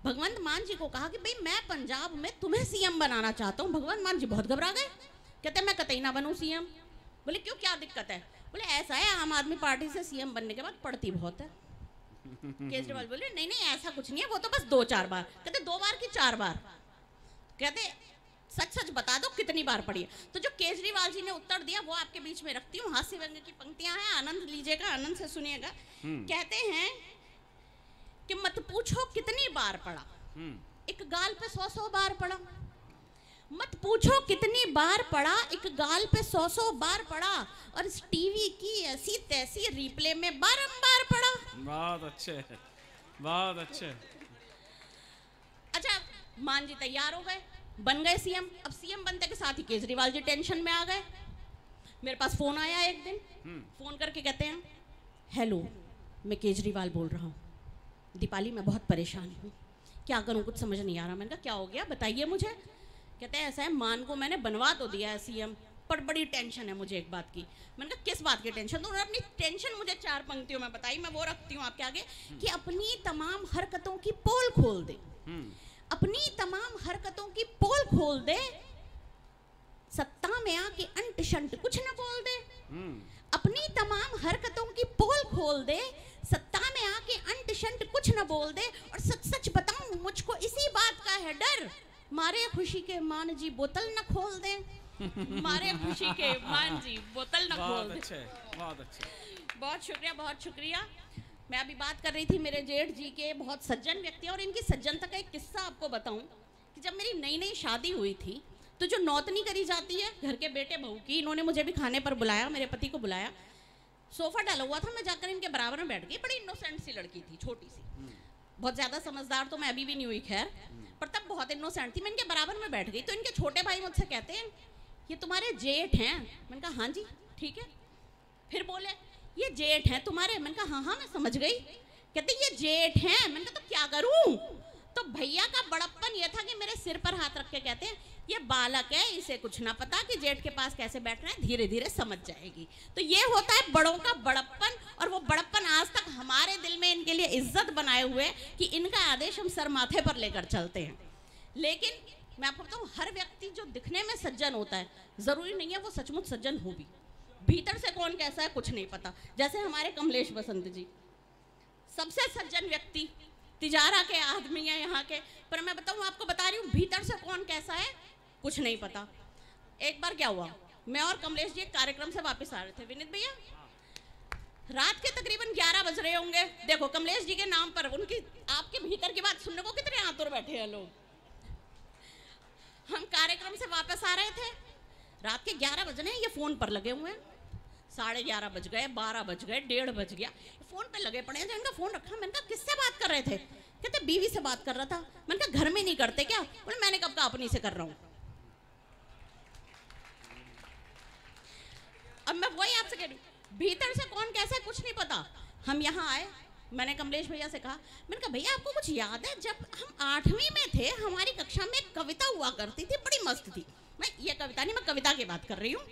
भगवंत मान जी को कहा कि भाई मैं पंजाब में तुम्हें सीएम बनाना चाहता हूँ, भगवंत मान जी बहुत घबरा गए। कहते मैं कतई ना बनूं सीएम। बोले क्यों, क्या दिक्कत है? बोले ऐसा है, आम आदमी पार्टी से सीएम बनने के बाद पड़ती बहुत है। केजरीवाल बोले नहीं नहीं ऐसा कुछ नहीं है, वो तो बस 2-4 बार। कहते 2 बार की 4 बार? कहते सच सच बता दो कितनी बार पड़ी है। तो जो केजरीवाल जी ने उत्तर दिया वो आपके बीच में रखती हूँ। हास्य व्यंग्य की पंक्तियां हैं, आनंद लीजिएगा, आनंद से सुनिएगा। कहते हैं कि मत पूछो कितनी बार पड़ा, एक गाल पे 100-100 बार पड़ा। मत पूछो कितनी बार पड़ा, एक गाल पे 100-100 बार पड़ा, और इस टीवी की ऐसी तैसी रिप्ले में बारंबार पड़ा। बहुत अच्छे, बहुत अच्छे। अच्छा, मान जी तैयार हो गए, बन गए सीएम। अब सीएम बनते के साथ ही केजरीवाल जी टेंशन में आ गए। मेरे पास फोन आया एक दिन, फोन करके कहते हैं हेलो मैं केजरीवाल बोल रहा हूँ, दीपाली मैं बहुत परेशान हूँ, क्या करूँ कुछ समझ नहीं आ रहा। मैंने कहा क्या हो गया बताइए मुझे। कहते हैं ऐसा है, मान को मैंने बनवा तो दिया है सीएम, पर बड़ी टेंशन है मुझे एक बात की। मैंने कहा किस बात की टेंशन? तो उन्होंने अपनी टेंशन मुझे 4 पंक्तियों में बताई, मैं वो रखती हूँ आपके आगे। कि अपनी तमाम हरकतों की पोल खोल दे, अपनी तमाम हरकतों की पोल खोल दे, सत्ता में आके अंट शंट कुछ न बोल दे। अपनी तमाम हरकतों की पोल खोल दे, सत्ता में आके अंट शंट कुछ न बोल दे, और सच सच बताऊं मुझको इसी बात का है डर, मारे खुशी के मान जी बोतल न खोल दे, मारे खुशी के मान जी बोतल न खोल दे। बहुत अच्छे, बहुत अच्छे। बहुत शुक्रिया, बहुत शुक्रिया। मैं अभी बात कर रही थी मेरे जेठ जी के, बहुत सज्जन व्यक्ति, और इनकी सज्जनता का एक किस्सा आपको बताऊं कि जब मेरी नई नई शादी हुई थी तो जो नौतनी करी जाती है घर के बेटे बहू की, इन्होंने मुझे भी खाने पर बुलाया, मेरे पति को बुलाया। सोफा डाला हुआ था, मैं जाकर इनके बराबर में बैठ गई। बड़ी इनोसेंट सी लड़की थी, छोटी सी, बहुत ज़्यादा समझदार तो मैं अभी भी नहीं हुई खैर, पर तब बहुत इनोसेंट थी। मैं इनके बराबर में बैठ गई तो इनके छोटे भाई मुझसे कहते हैं ये तुम्हारे जेठ हैं? मैंने कहा हाँ जी ठीक है। फिर बोले ये जेठ हैं तुम्हारे? मैंने कहा हाँ हाँ मैं समझ गई। कहते ये जेठ हैं। मैंने कहा तो क्या करूं? तो भैया का बड़प्पन ये था कि मेरे सिर पर हाथ रख के कहते हैं ये बालक है, इसे कुछ ना पता कि जेठ के पास कैसे बैठना है, धीरे धीरे समझ जाएगी। तो ये होता है बड़ों का बड़प्पन, और वो बड़प्पन आज तक हमारे दिल में इनके लिए इज्जत बनाए हुए कि इनका आदेश हम सर माथे पर लेकर चलते हैं। लेकिन मैं आपको बताऊं, हर व्यक्ति जो दिखने में सज्जन होता है जरूरी नहीं है वो सचमुच सज्जन हो भी। भीतर से कौन कैसा है कुछ नहीं पता। जैसे हमारे कमलेश बसंत जी सबसे सज्जन व्यक्ति, तिजारा के आदमी है यहाँ के, पर मैं बताऊँ आपको बता रही हूँ भीतर से कौन कैसा है कुछ नहीं पता। एक बार क्या हुआ, मैं और कमलेश जी एक कार्यक्रम से वापस आ रहे थे, विनीत भैया, रात के तकरीबन 11 बज रहे होंगे। देखो कमलेश जी के नाम पर उनकी आपके भीतर की बात सुनने को कितने आतुर बैठे हैं लोग। हम कार्यक्रम से वापस आ रहे थे, रात के 11 बजने, ये फोन पर लगे हुए हैं। 11:30 बज गए, 12 बज गए, 1:30 बज गया, फोन पे लगे पड़े हैं। इनका फोन रखा, मैंने कहा किससे बात कर रहे थे? कहते बीवी से बात कर रहा था। मैंने कहा घर में नहीं करते क्या? बोले मैंने कब कहा अपनी से कर रहा हूं। अब मैं वही आपसे कह रही हूँ, भीतर से कौन कैसा है कुछ नहीं पता। हम यहाँ आए, मैंने कमलेश भैया से कहा, मैंने कहा भैया आपको कुछ याद है जब हम 8वीं में थे हमारी कक्षा में एक कविता हुआ करती थी, बड़ी मस्त थी। मैं ये कविता नहीं, मैं कविता की बात कर रही हूँ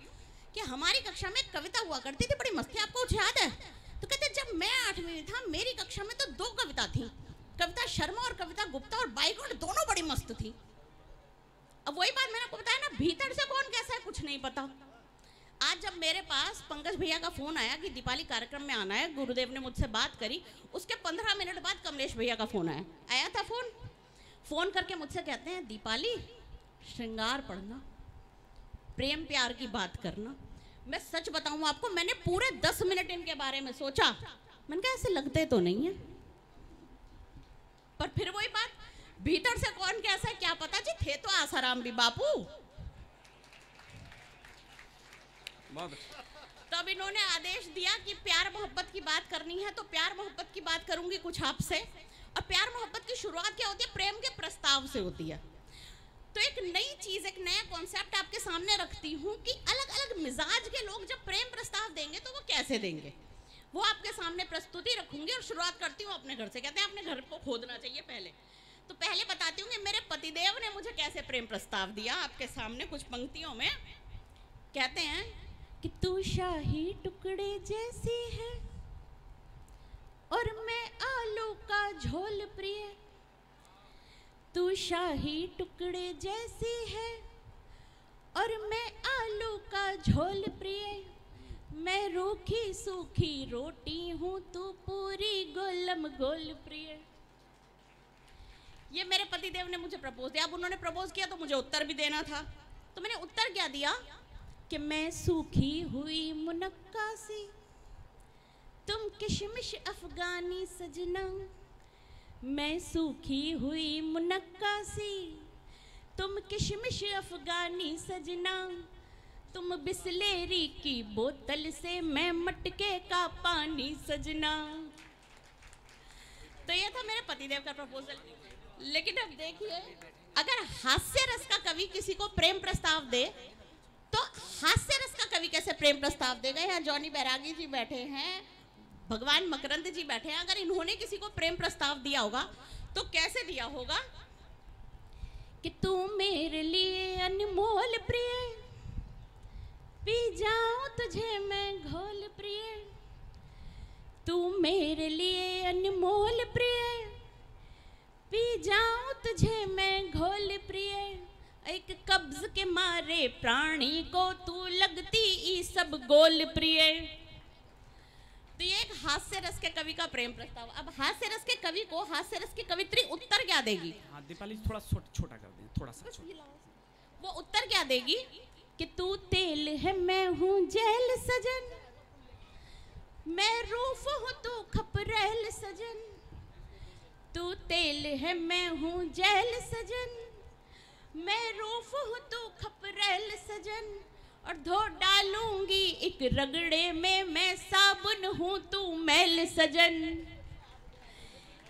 कि हमारी कक्षा में एक कविता हुआ करती थी, बड़ी मस्त थी, आपको कुछ याद है? तो कहते जब मैं 8वीं में था मेरी कक्षा में तो 2 कविता थी, कविता शर्मा और कविता गुप्ता, और बाइकॉट दोनों बड़ी मस्त थी। अब वही बात मैंने आपको बताया ना, भीतर से कौन कैसा है कुछ नहीं पता। आज जब मेरे पास पंकज भैया का फोन आया कि दीपाली कार्यक्रम में आना है, गुरुदेव ने मुझसे बात करी, उसके 15 मिनट बाद कमलेश भैया का फोन आया था। फोन करके मुझसे कहते हैं दीपाली श्रृंगार पढ़ना, प्रेम प्यार की बात करना। मैं सच बताऊं आपको, मैंने पूरे 10 मिनट इनके बारे में सोचा, मैंने कहा ऐसे लगते तो नहीं है, पर फिर वही बात, भीतर से कौन कैसा है क्या पता जी, थे तो आसाराम भी बापू। तब इन्होंने आदेश दिया कि प्यार मोहब्बत की बात करनी है, तो प्यार मोहब्बत की बात करूंगी कुछ आपसे। और प्यार मोहब्बत की शुरुआत क्या होती है? प्रेम के प्रस्ताव से होती है। तो एक नई चीज, एक नया कॉन्सेप्ट आपके सामने रखती हूँ कि अलग अलग मिजाज के लोग जब प्रेम प्रस्ताव देंगे तो वो कैसे देंगे, वो आपके सामने प्रस्तुति रखूंगी। और शुरुआत करती हूँ अपने घर से। कहते हैं अपने घर को खोदना चाहिए पहले, तो पहले बताती हूँ कि मेरे पतिदेव ने मुझे कैसे प्रेम प्रस्ताव दिया। आपके सामने कुछ पंक्तियों में कहते हैं कि तू शाही टुकड़े जैसी है और मैं आलू का झोल प्रिय, तू शाही टुकड़े जैसी है और मैं आलू का झोल प्रिय, मैं रूखी सूखी रोटी हूँ तू पूरी गोलम गोल प्रिय। ये मेरे पतिदेव ने मुझे प्रपोज दिया। अब उन्होंने प्रपोज किया तो मुझे उत्तर भी देना था, तो मैंने उत्तर क्या दिया कि मैं सूखी हुई मुनक्का सी, तुम किशमिश अफगानी सजना, मैं सूखी हुई मुनक्का सी, तुम किशमिश अफगानी सजना, तुम बिस्लेरी की बोतल से मैं मटके का पानी सजना। तो ये था मेरे पतिदेव का प्रपोजल। लेकिन अब देखिए, अगर हास्य रस का कवि किसी को प्रेम प्रस्ताव दे तो हास्य रस का कवि कैसे प्रेम प्रस्ताव देगा। यहाँ जॉनी बैरागी जी बैठे हैं, भगवान मकरंद जी बैठे हैं, अगर इन्होंने किसी को प्रेम प्रस्ताव दिया होगा तो कैसे दिया होगा कि तू मेरे लिए अनमोल प्रिय, पी जाऊं तुझे मैं घोल प्रिय, तू मेरे लिए अनमोल प्रिय, पी जाऊं तुझे मैं घोल प्रिय, एक कब्ज के मारे प्राणी को तू लगती ई सब गोल प्रिय। तो ये एक हास्य रस के कवि का प्रेम प्रस्ताव। अब हास्य रस के कवि को हास्य रस की कवित्री उत्तर क्या देगी? हाँ दीपाली थोड़ा छोटा कर दें, थोड़ा सा छोटा। वो उत्तर क्या देगी कि तू तेल है मैं हूँ जेल सजन, मैं रूफ हूँ तू खपरेल सजन, तू तेल है मैं हूँ जेल सजन, मैं रूफ हूँ तू खपरेल सजन, और धो डालूंगी एक रगड़े में मैं साबुन हूँ तू मैल सजन।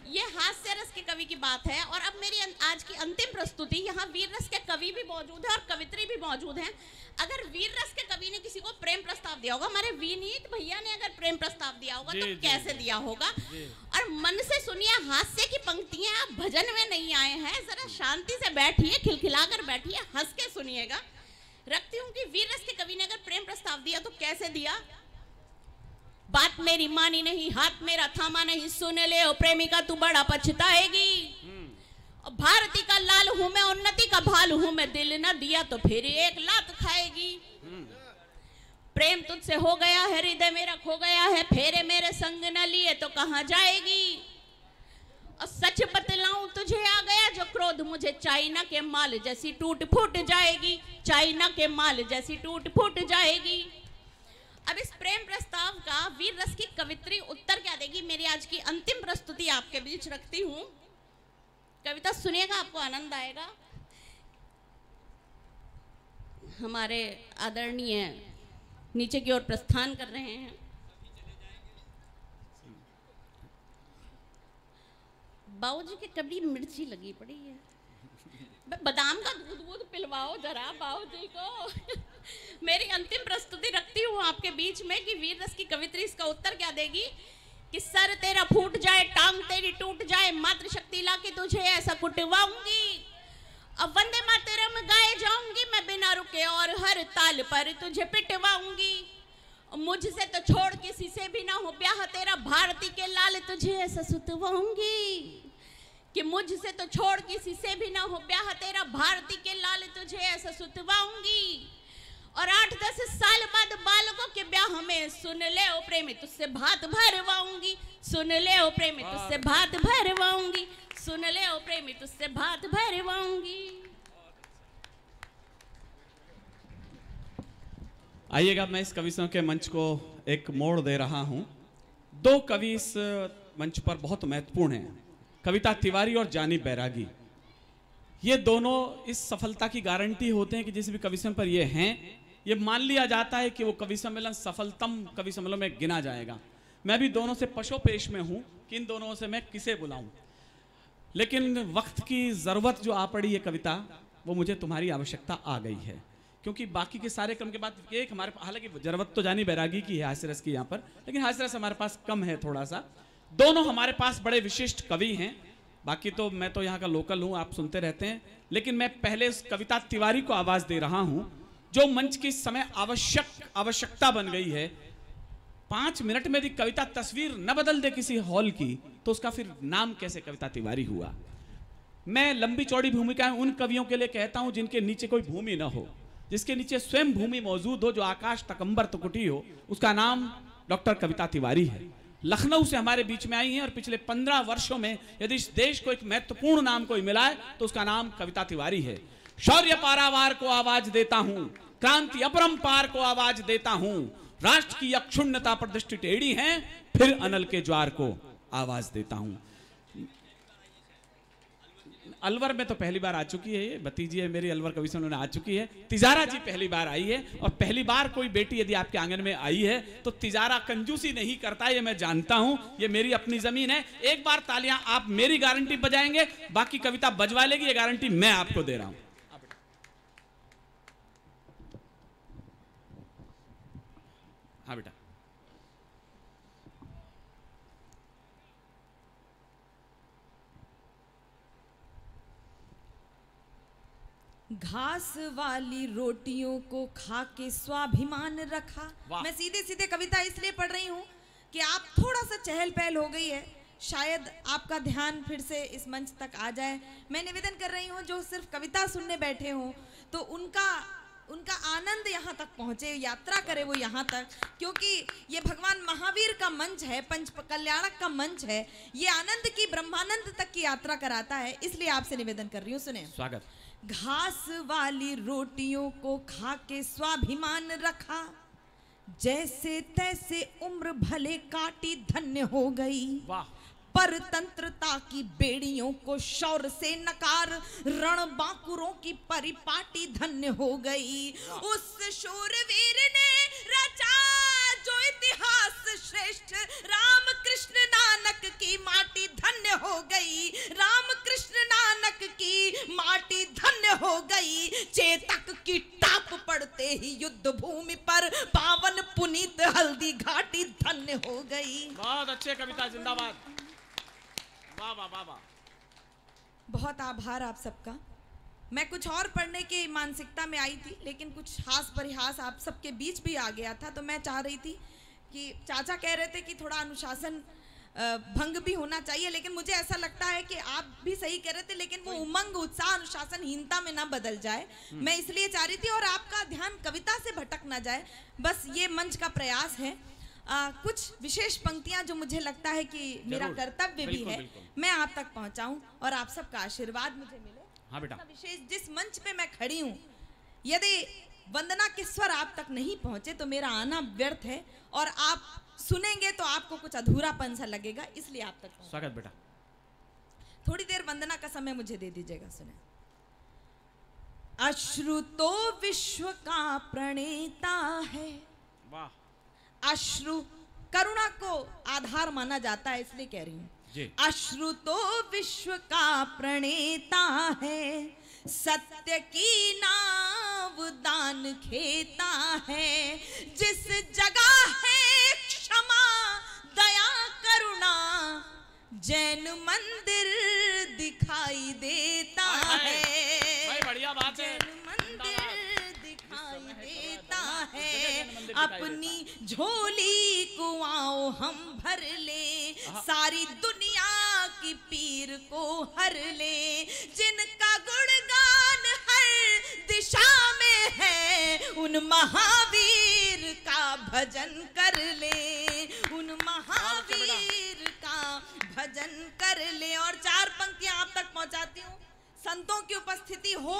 ये हास्य रस के कवि की बात है। और अब मेरी आज की अंतिम प्रस्तुति, यहाँ वीर रस के कवि भी मौजूद है और कवित्री भी मौजूद हैं। अगर वीर रस के कवि ने किसी को प्रेम प्रस्ताव दिया होगा, हमारे विनीत भैया ने अगर प्रेम प्रस्ताव दिया होगा तो कैसे दिया होगा। और मन से सुनिए, हास्य की पंक्तियां, आप भजन में नहीं आए हैं, जरा शांति से बैठिए, खिलखिलाकर बैठिए, हंस के सुनिएगा। रखती हूँ कि वीर रस के कवि ने अगर प्रेम प्रस्ताव दिया तो कैसे दिया। बात मेरी मानी नहीं, हाथ मेरा थामा नहीं, सुन ले ओ प्रेमिका तू बड़ा पछताएगी। भारती का लाल हूं मैं, उन्नति का भाल हूं मैं, दिल न दिया तो फिर एक लात खाएगी। प्रेम तुझसे हो गया है, हृदय मेरा खो गया है, फेरे मेरे संग न लिए तो कहां जाएगी। और सच बतलाऊं तुझे आ गया जो क्रोध, मुझे चाइना के माल जैसी टूट फूट जाएगी, चाइना के माल जैसी टूट फूट जाएगी। अब इस प्रेम प्रस्ताव का वीर रस की कवित्री उत्तर क्या देगी, मेरी आज की अंतिम प्रस्तुति आपके बीच रखती हूं। कविता सुनिएगा, आपको आनंद आएगा। हमारे आदरणीय नीचे की ओर प्रस्थान कर रहे हैं। बाबूजी के कभी मिर्ची लगी पड़ी है, बादाम का दूध पिलवाओ जरा बाबूजी को। मेरी अंतिम प्रस्तुति रखती हूँ आपके बीच में कि वीर रस की कवित्री इसका उत्तर क्या देगी कि सर तेरा फूट जाए, टांग तेरी टूट जाए, मातृशक्ति लाके तुझे ऐसा कुटवाऊंगी। अब वंदे मातरम गाए जाऊंगी मैं बिना रुके और हर ताल पर तुझे पिटवाऊंगी। मुझसे तो छोड़ किसी से भी ना हो ब्याह तेरा, भारती के लाल तुझे ऐसा सुतवाऊंगी। कि मुझसे तो छोड़ किसी से भी ना हो ब्याह तेरा, भारती के लाल तुझे ऐसा सुतवाऊंगी। और 8-10 साल बाद बालकों के ब्याह में सुन ले ओ प्रेमी तुझसे भात भरवाऊंगी, सुन ले ओ प्रेमी तुझसे भात भरवाऊंगी, सुन ले ओ प्रेमी तुझसे भात भरवाऊंगी। आइएगा, मैं इस कवि संघ के मंच को एक मोड़ दे रहा हूं। दो कवि इस मंच पर बहुत महत्वपूर्ण हैं, कविता तिवारी और जानी बैरागी। ये दोनों इस सफलता की गारंटी होते हैं कि जिस भी कवि सम्मेलन पर ये हैं, ये मान लिया जाता है कि वो कवि सम्मेलन सफलतम कवि सम्मेलन में गिना जाएगा। मैं भी दोनों से पशोपेश में हूं कि इन दोनों से मैं किसे बुलाऊं, लेकिन वक्त की ज़रूरत जो आ पड़ी ये कविता, वो मुझे तुम्हारी आवश्यकता आ गई है, क्योंकि बाकी के सारे क्रम के बाद एक हमारे हालांकि जरूरत तो जानी बैरागी की है हास्य रस की यहाँ पर, लेकिन हास्य रस हमारे पास कम है थोड़ा सा। दोनों हमारे पास बड़े विशिष्ट कवि हैं, बाकी तो मैं तो यहाँ का लोकल हूँ, आप सुनते रहते हैं, लेकिन मैं पहले उस कविता तिवारी को आवाज दे रहा हूँ जो मंच की इस समय आवश्यकता बन गई है। 5 मिनट में यदि कविता तस्वीर न बदल दे किसी हॉल की तो उसका फिर नाम कैसे कविता तिवारी हुआ। मैं लंबी चौड़ी भूमिकाएं उन कवियों के लिए कहता हूं जिनके नीचे कोई भूमि न हो, जिसके नीचे स्वयं भूमि मौजूद हो, जो आकाश तक अंबर तकुटी हो, उसका नाम डॉक्टर कविता तिवारी है। लखनऊ से हमारे बीच में आई हैं और पिछले 15 वर्षों में यदि इस देश को एक महत्वपूर्ण नाम कोई मिला है तो उसका नाम कविता तिवारी है। शौर्य पारावार को आवाज देता हूं, क्रांति अपरंपार को आवाज देता हूं, राष्ट्र की अक्षुण्णता पर दृष्टि टेढ़ी है, फिर अनल के ज्वार को आवाज देता हूं। अलवर में तो पहली बार आ चुकी है, ये भतीजी है मेरी, अलवर कवि से उन्होंने आ चुकी है। तिजारा जी पहली बार आई है, और पहली बार कोई बेटी यदि आपके आंगन में आई है तो तिजारा कंजूसी नहीं करता, ये मैं जानता हूं, ये मेरी अपनी जमीन है। एक बार तालियां आप मेरी गारंटी बजाएंगे, बाकी कविता बजवा लेगी, ये गारंटी मैं आपको दे रहा हूं। हाँ बेटा, घास वाली रोटियों को खा के स्वाभिमान रखा। मैं सीधे सीधे कविता इसलिए पढ़ रही हूँ कि आप थोड़ा सा चहल पहल हो गई है, शायद आपका ध्यान फिर से इस मंच तक आ जाए। मैं निवेदन कर रही हूँ जो सिर्फ कविता सुनने बैठे हों तो उनका आनंद यहाँ तक पहुँचे, यात्रा करे वो यहाँ तक, क्योंकि ये भगवान महावीर का मंच है, पंच कल्याणक का मंच है, ये आनंद की ब्रह्मानंद तक की यात्रा कराता है। इसलिए आपसे निवेदन कर रही हूँ, सुने। स्वागत। घास वाली रोटियों को खा के स्वाभिमान रखा, जैसे तैसे उम्र भले काटी धन्य हो गई। वाह। परतंत्रता की बेड़ियों को शौर से नकार, रण बांकुरों की परिपाटी धन्य हो गई। उस शूरवीर ने रचा जो इतिहास श्रेष्ठ, राम कृष्ण नानक की माटी धन्य हो गई, राम कृष्ण नानक की माटी धन्य हो गई। चेतक की टाप पड़ते ही युद्ध भूमि पर पावन पुनीत हल्दी घाटी धन्य हो गई। बहुत अच्छे कविता, जिंदाबाद। वाह वाह वाह वाह। बहुत आभार आप सबका। मैं कुछ और पढ़ने की मानसिकता में आई थी, लेकिन कुछ हास परिहास आप सबके बीच भी आ गया था, तो मैं चाह रही थी कि चाचा कह रहे थे कि थोड़ा अनुशासन भंग भी होना चाहिए, लेकिन मुझे ऐसा लगता है कि आप भी सही कह रहे थे, लेकिन वो उमंग उत्साह अनुशासनहीनता में ना बदल जाए, मैं इसलिए चाह रही थी, और आपका ध्यान कविता से भटक ना जाए, बस ये मंच का प्रयास है। कुछ विशेष पंक्तियां जो मुझे लगता है कि मेरा कर्तव्य भी है, मैं आप तक पहुंचाऊं और आप सबका आशीर्वाद मुझे मिले। हाँ बेटा। विशेष जिस मंच पे मैं खड़ी हूं, यदि वंदना के स्वर आप तक नहीं पहुंचे तो मेरा आना व्यर्थ है, और आप सुनेंगे तो आपको कुछ अधूरापन सा लगेगा, इसलिए आप तक पहुंचे। स्वागत बेटा। थोड़ी देर वंदना का समय मुझे दे दीजिएगा, सुने। अश्रु तो विश्व का प्रणेता है। वाह। अश्रु करुणा को आधार माना जाता है, इसलिए कह रही हूं। अश्रु तो विश्व का प्रणेता है, सत्य की नाव दान खेता है। जिस जगह है क्षमा दया करुणा, जैन मंदिर दिखाई देता है। भाई बढ़िया बात है। जैन मंदिर दिखाई देता है, अपनी झोली कुआओं हम भर ले, सारी दुनिया की पीर को हर ले। जिनका गुणगान हर दिशा में है, उन महावीर का भजन कर ले, उन महावीर का भजन कर ले। और 4 पंक्तियां आप तक पहुंचाती हूँ। संतों की उपस्थिति हो,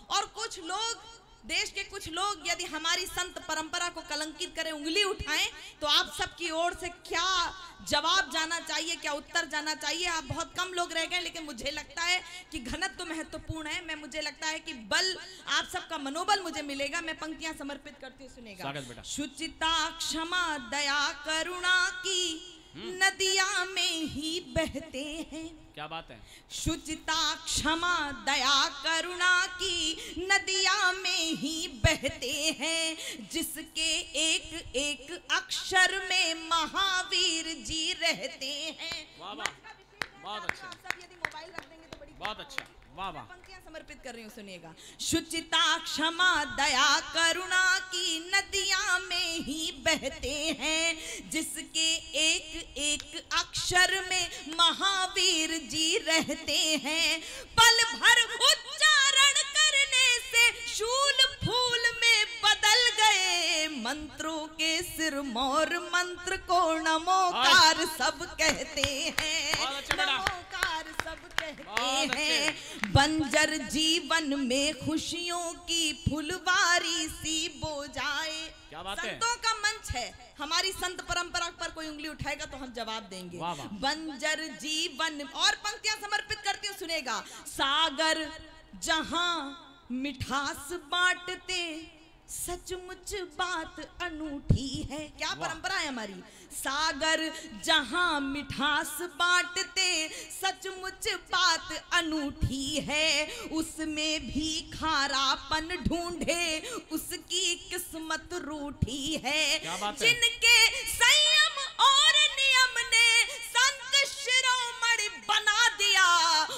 और कुछ लोग, देश के कुछ लोग यदि हमारी संत परंपरा को कलंकित करें, उंगली उठाएं, तो आप सबकी ओर से क्या जवाब जाना चाहिए, क्या उत्तर जाना चाहिए। आप बहुत कम लोग रह गए, लेकिन मुझे लगता है कि घनत्व महत्वपूर्ण है। मुझे लगता है कि बल, आप सबका मनोबल मुझे मिलेगा। मैं पंक्तियां समर्पित करती हूँ, सुनेगा। स्वागत बेटा। शुचिता क्षमा दया करुणा की नदिया में ही बहते हैं। क्या बात है। शुचिता क्षमा दया करुणा की नदिया में ही बहते हैं, जिसके एक एक अक्षर में महावीर जी रहते हैं। वाह वाह, बहुत अच्छा, सब यदि मोबाइल रख देंगे तो बड़ी बहुत अच्छा, वाह वाह। पंक्तियां समर्पित कर रही हूँ, सुनिएगा। शुचिता क्षमा दया करुणा की नदियां में ही बहते हैं, जिसके एक एक अक्षर में महावीर जी रहते हैं। पल भर उच्चारण करने से शूल फूल में बदल गए, मंत्रों के सिरमौर मंत्र को नमोकार सब कहते हैं। नमोकार सब कहते हैं। बंजर जीवन में खुशियों की फुलवारी सी बोझाए। क्या बात है। संतों का मंच है, हमारी संत परंपरा पर कोई उंगली उठाएगा तो हम जवाब देंगे। वाह वाह। बंजर जीवन, और पंक्तियां समर्पित करती हूँ, सुनेगा। सागर जहां मिठास बांटते, सचमुच बात अनूठी है। क्या परंपरा है हमारी। सागर जहां मिठास बांटते, सचमुच बात अनूठी है, उसमें भी खारापन ढूंढे, उसकी किस्मत रूठी है। जिनके संयम और नियम ने संत शिरोमणि बना दिया,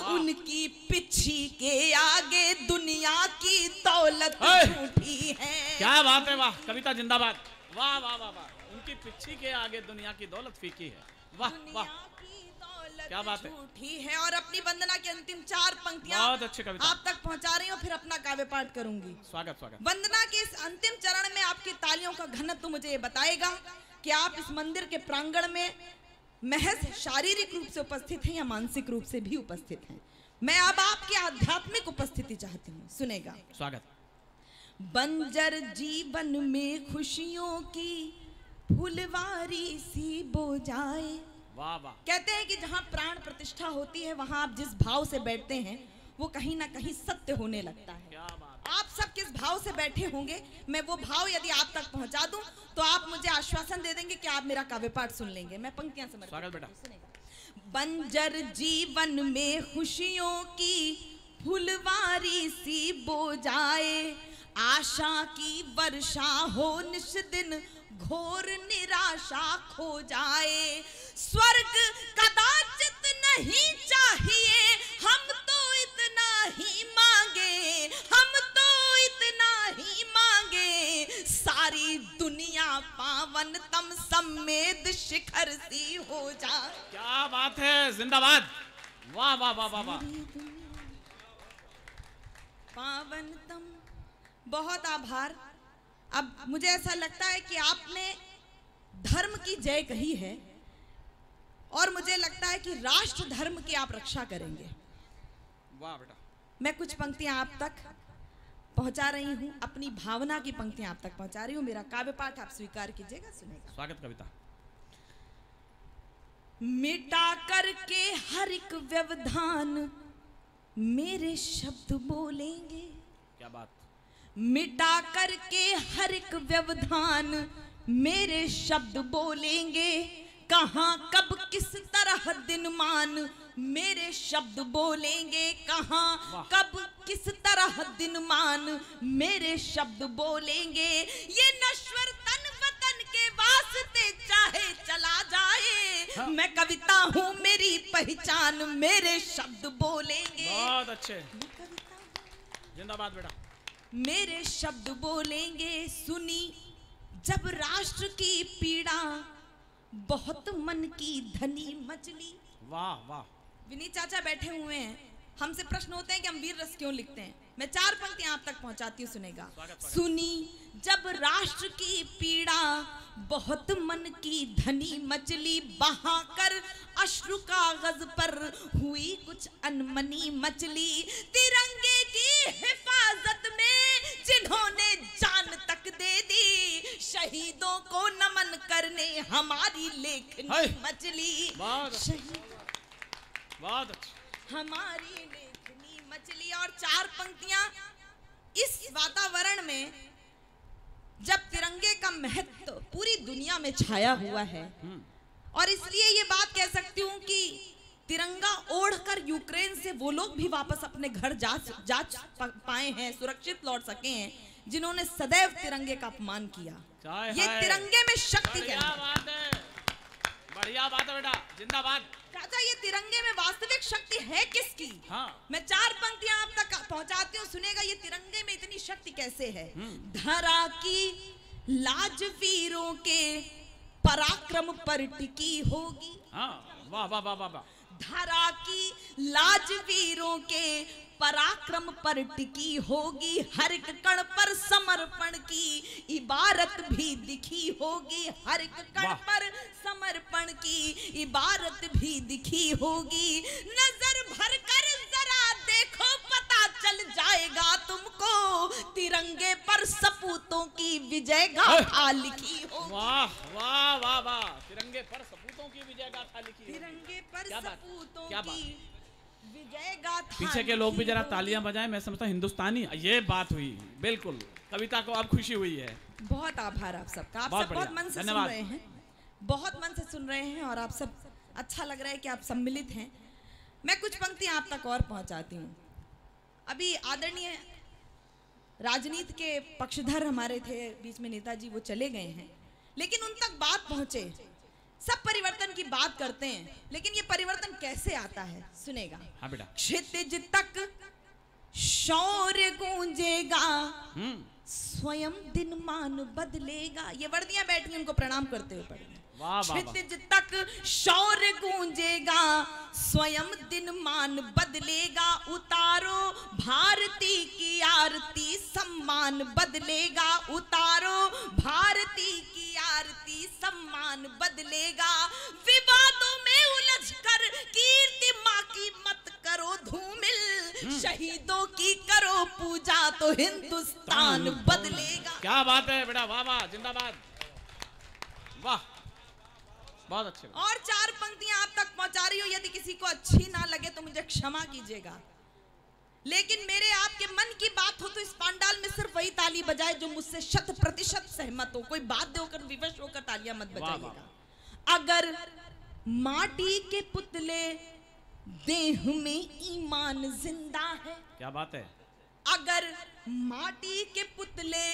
उनकी पिछी के आगे दुनिया की दौलत झूठी है। क्या बात है, वाह। कविता जिंदाबाद, वाह वाह वाह वाह। उनकी पिछी के आगे दुनिया की दौलत फीकी है, वाह वाह, क्या बात है। झूठी है। और अपनी वंदना की अंतिम 4 पंक्तियां बहुत अच्छी कविता आप तक पहुंचा रही हूँ, फिर अपना काव्य पाठ करूंगी। स्वागत स्वागत। वंदना के इस अंतिम चरण में आपकी तालियों का घनत्व मुझे ये बताएगा कि आप इस मंदिर के प्रांगण में महज शारीरिक रूप से उपस्थित हैं या मानसिक रूप से भी उपस्थित हैं। मैं अब आपकी आध्यात्मिक उपस्थिति चाहती हूँ, सुनेगा। स्वागत। बंजर जीवन में खुशियों की फुलवारी सी बोझाए। वाह वाह। कहते हैं कि जहाँ प्राण प्रतिष्ठा होती है, वहाँ आप जिस भाव से बैठते हैं वो कहीं ना कहीं सत्य होने लगता है। क्या बात। आप सब किस भाव से बैठे होंगे, मैं वो भाव यदि आप तक पहुंचा दूं तो आप मुझे आश्वासन दे देंगे कि आप मेरा काव्य पाठ सुन लेंगे। मैं पंक्तियां समर्पित स्वागत बेटा। सुनेगा। बंजर जीवन में खुशियों की फुलवारी सी बोझाए, आशा की वर्षा हो निश दिन, घोर निराशा खो जाए। स्वर्ग कदाचित नहीं चाहिए, हम तो इतना ही मांगे, हम तो इतना ही मांगे, सारी दुनिया पावन तम सम्मेद शिखर सी हो जाए। क्या बात है, जिंदाबाद, वाह वाह वाह वाह वाह। पावन तम, बहुत आभार। अब मुझे ऐसा लगता है कि आपने धर्म की जय कही है और मुझे लगता है कि राष्ट्र धर्म की आप रक्षा करेंगे। वाह बेटा। मैं कुछ पंक्तियां आप तक पहुंचा रही हूं, अपनी भावना की पंक्तियां आप तक पहुंचा रही हूं। मेरा काव्य पाठ आप स्वीकार कीजिएगा, सुनेगा। स्वागत कविता। मिटा करके हर एक व्यवधान मेरे शब्द बोलेंगे। क्या बात। मिटा करके हर एक व्यवधान मेरे शब्द बोलेंगे, कहां कब किस तरह दिन मान मेरे शब्द बोलेंगे, कहां कब किस तरह दिन मान मेरे शब्द बोलेंगे। ये नश्वर तन वतन के वास्ते चाहे चला जाए, मैं कविता हूँ मेरी पहचान मेरे शब्द बोलेंगे। बहुत अच्छे, जिंदाबाद बेटा। मेरे शब्द बोलेंगे। सुनी जब राष्ट्र की पीड़ा, बहुत मन की धनी मचली। वाह वाह। विनीत चाचा बैठे हुए हैं, हमसे प्रश्न होते हैं कि हम वीर रस क्यों लिखते हैं। मैं 4 पंक्तियां आप तक पहुंचाती हूँ, सुनेगा। सुनी जब राष्ट्र की पीड़ा, बहुत मन की धनी मचली, बहाकर अश्रु कागज पर हुई कुछ अनमनी मचली। तिरंगे की हिफाजत में जिन्होंने जान तक दे दी, शहीदों को नमन करने हमारी लेखनी मचली। बहुत अच्छा। हमारी लेखनी मचली। और 4 पंक्तियां इस वातावरण में, जब तिरंगे का महत्व पूरी दुनिया में छाया हुआ है और इसलिए ये बात कह सकती हूँ कि तिरंगा ओढ़कर यूक्रेन से वो लोग भी वापस अपने घर जा पाए हैं, सुरक्षित लौट सके हैं, जिन्होंने सदैव तिरंगे का अपमान किया। ये तिरंगे में शक्ति क्या है? बढ़िया बात है बेटा, जिंदाबाद। चाचा, ये तिरंगे में वास्तविक शक्ति है किसकी? हाँ। मैं 4 पंक्तियां आप तक पहुंचाती हूँ, सुनेगा ये तिरंगे में इतनी शक्ति कैसे है। धरा की लाज वीरों के पराक्रम पर टिकी होगी। हाँ, वाह वाह वाह वाह वाह। धरा की लाज वीरों के पराक्रम पर टिकी होगी, हर एक कण पर समर्पण की इबारत भी दिखी होगी, हर एक कण पर समर्पण की इबारत भी दिखी होगी। नजर भर कर जरा देखो, पता चल जाएगा तुमको, तिरंगे पर सपूतों की विजय गाथा लिखी होगी। वाह वाह वाह वाह, तिरंगे पर सपूतों की विजय गाथा लिखी, तिरंगे पर सपूतों की विजय गाथा। पीछे के लोग भी जरा तालियां बजाएं, मैं समझता हूं हिंदुस्तानी ये बात हुई। बिल्कुल, कविता को अब खुशी हुई है। बहुत आभार आप सबका, आप सब बहुत मन से सुन रहे हैं, बहुत मन से सुन रहे हैं और आप सब अच्छा लग रहा है कि आप सम्मिलित हैं। मैं कुछ पंक्तियां आप तक और पहुंचाती हूँ। अभी आदरणीय राजनीति के पक्षधर हमारे थे बीच में, नेताजी, वो चले गए हैं, लेकिन उन तक बात पहुंचे। सब परिवर्तन की बात करते हैं, लेकिन ये परिवर्तन कैसे आता है सुनेगा। हाँ बेटा। क्षितिज तक शौर्य गूंजेगा, स्वयं दिन मान बदलेगा। ये वर्दियां बैठी उनको प्रणाम करते हुए पढ़ेंगे। क्षितिज तक शौर्य गूंजेगा, स्वयं दिन मान बदलेगा, उतारो भारती की आरती, सम्मान बदलेगा, उतारो भारती की आरती, सम्मान बदलेगा। विवादों में उलझकर कीर्ति माँ की मत करो धूमिल, शहीदों की करो पूजा तो हिंदुस्तान बदलेगा। क्या बात है बेटा, वाह वाह, जिंदाबाद, वाह, बहुत अच्छे। और 4 पंक्तियां आप तक पहुंचा रही हो, यदि किसी को अच्छी ना लगे तो मुझे क्षमा कीजिएगा, लेकिन मेरे आपके मन की बात हो तो इस पंडाल में सिर्फ वही ताली बजाए जो मुझसे 100% सहमत हो। कोई बात देकर विवश होकर तालियां मत बजाइएगा। अगर माटी के पुतले देह में ईमान जिंदा है, क्या बात है। अगर माटी के पुतले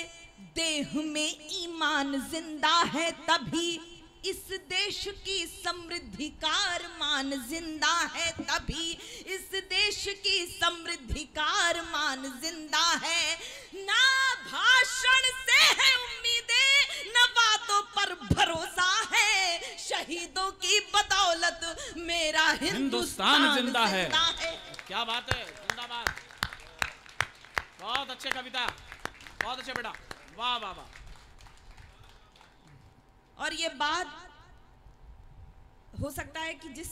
देह में ईमान जिंदा है, तभी इस देश की समृद्धि का अरमान जिंदा है, तभी इस देश की समृद्धि का अरमान जिंदा है। ना भाषण से है उम्मीदें, न बातों पर भरोसा है, शहीदों की बदौलत मेरा हिंदुस्तान जिंदा है। क्या बात है, जिंदाबाद, बहुत अच्छे कविता, बहुत अच्छे बेटा, वाह वाह वाह। और ये बात हो सकता है कि जिस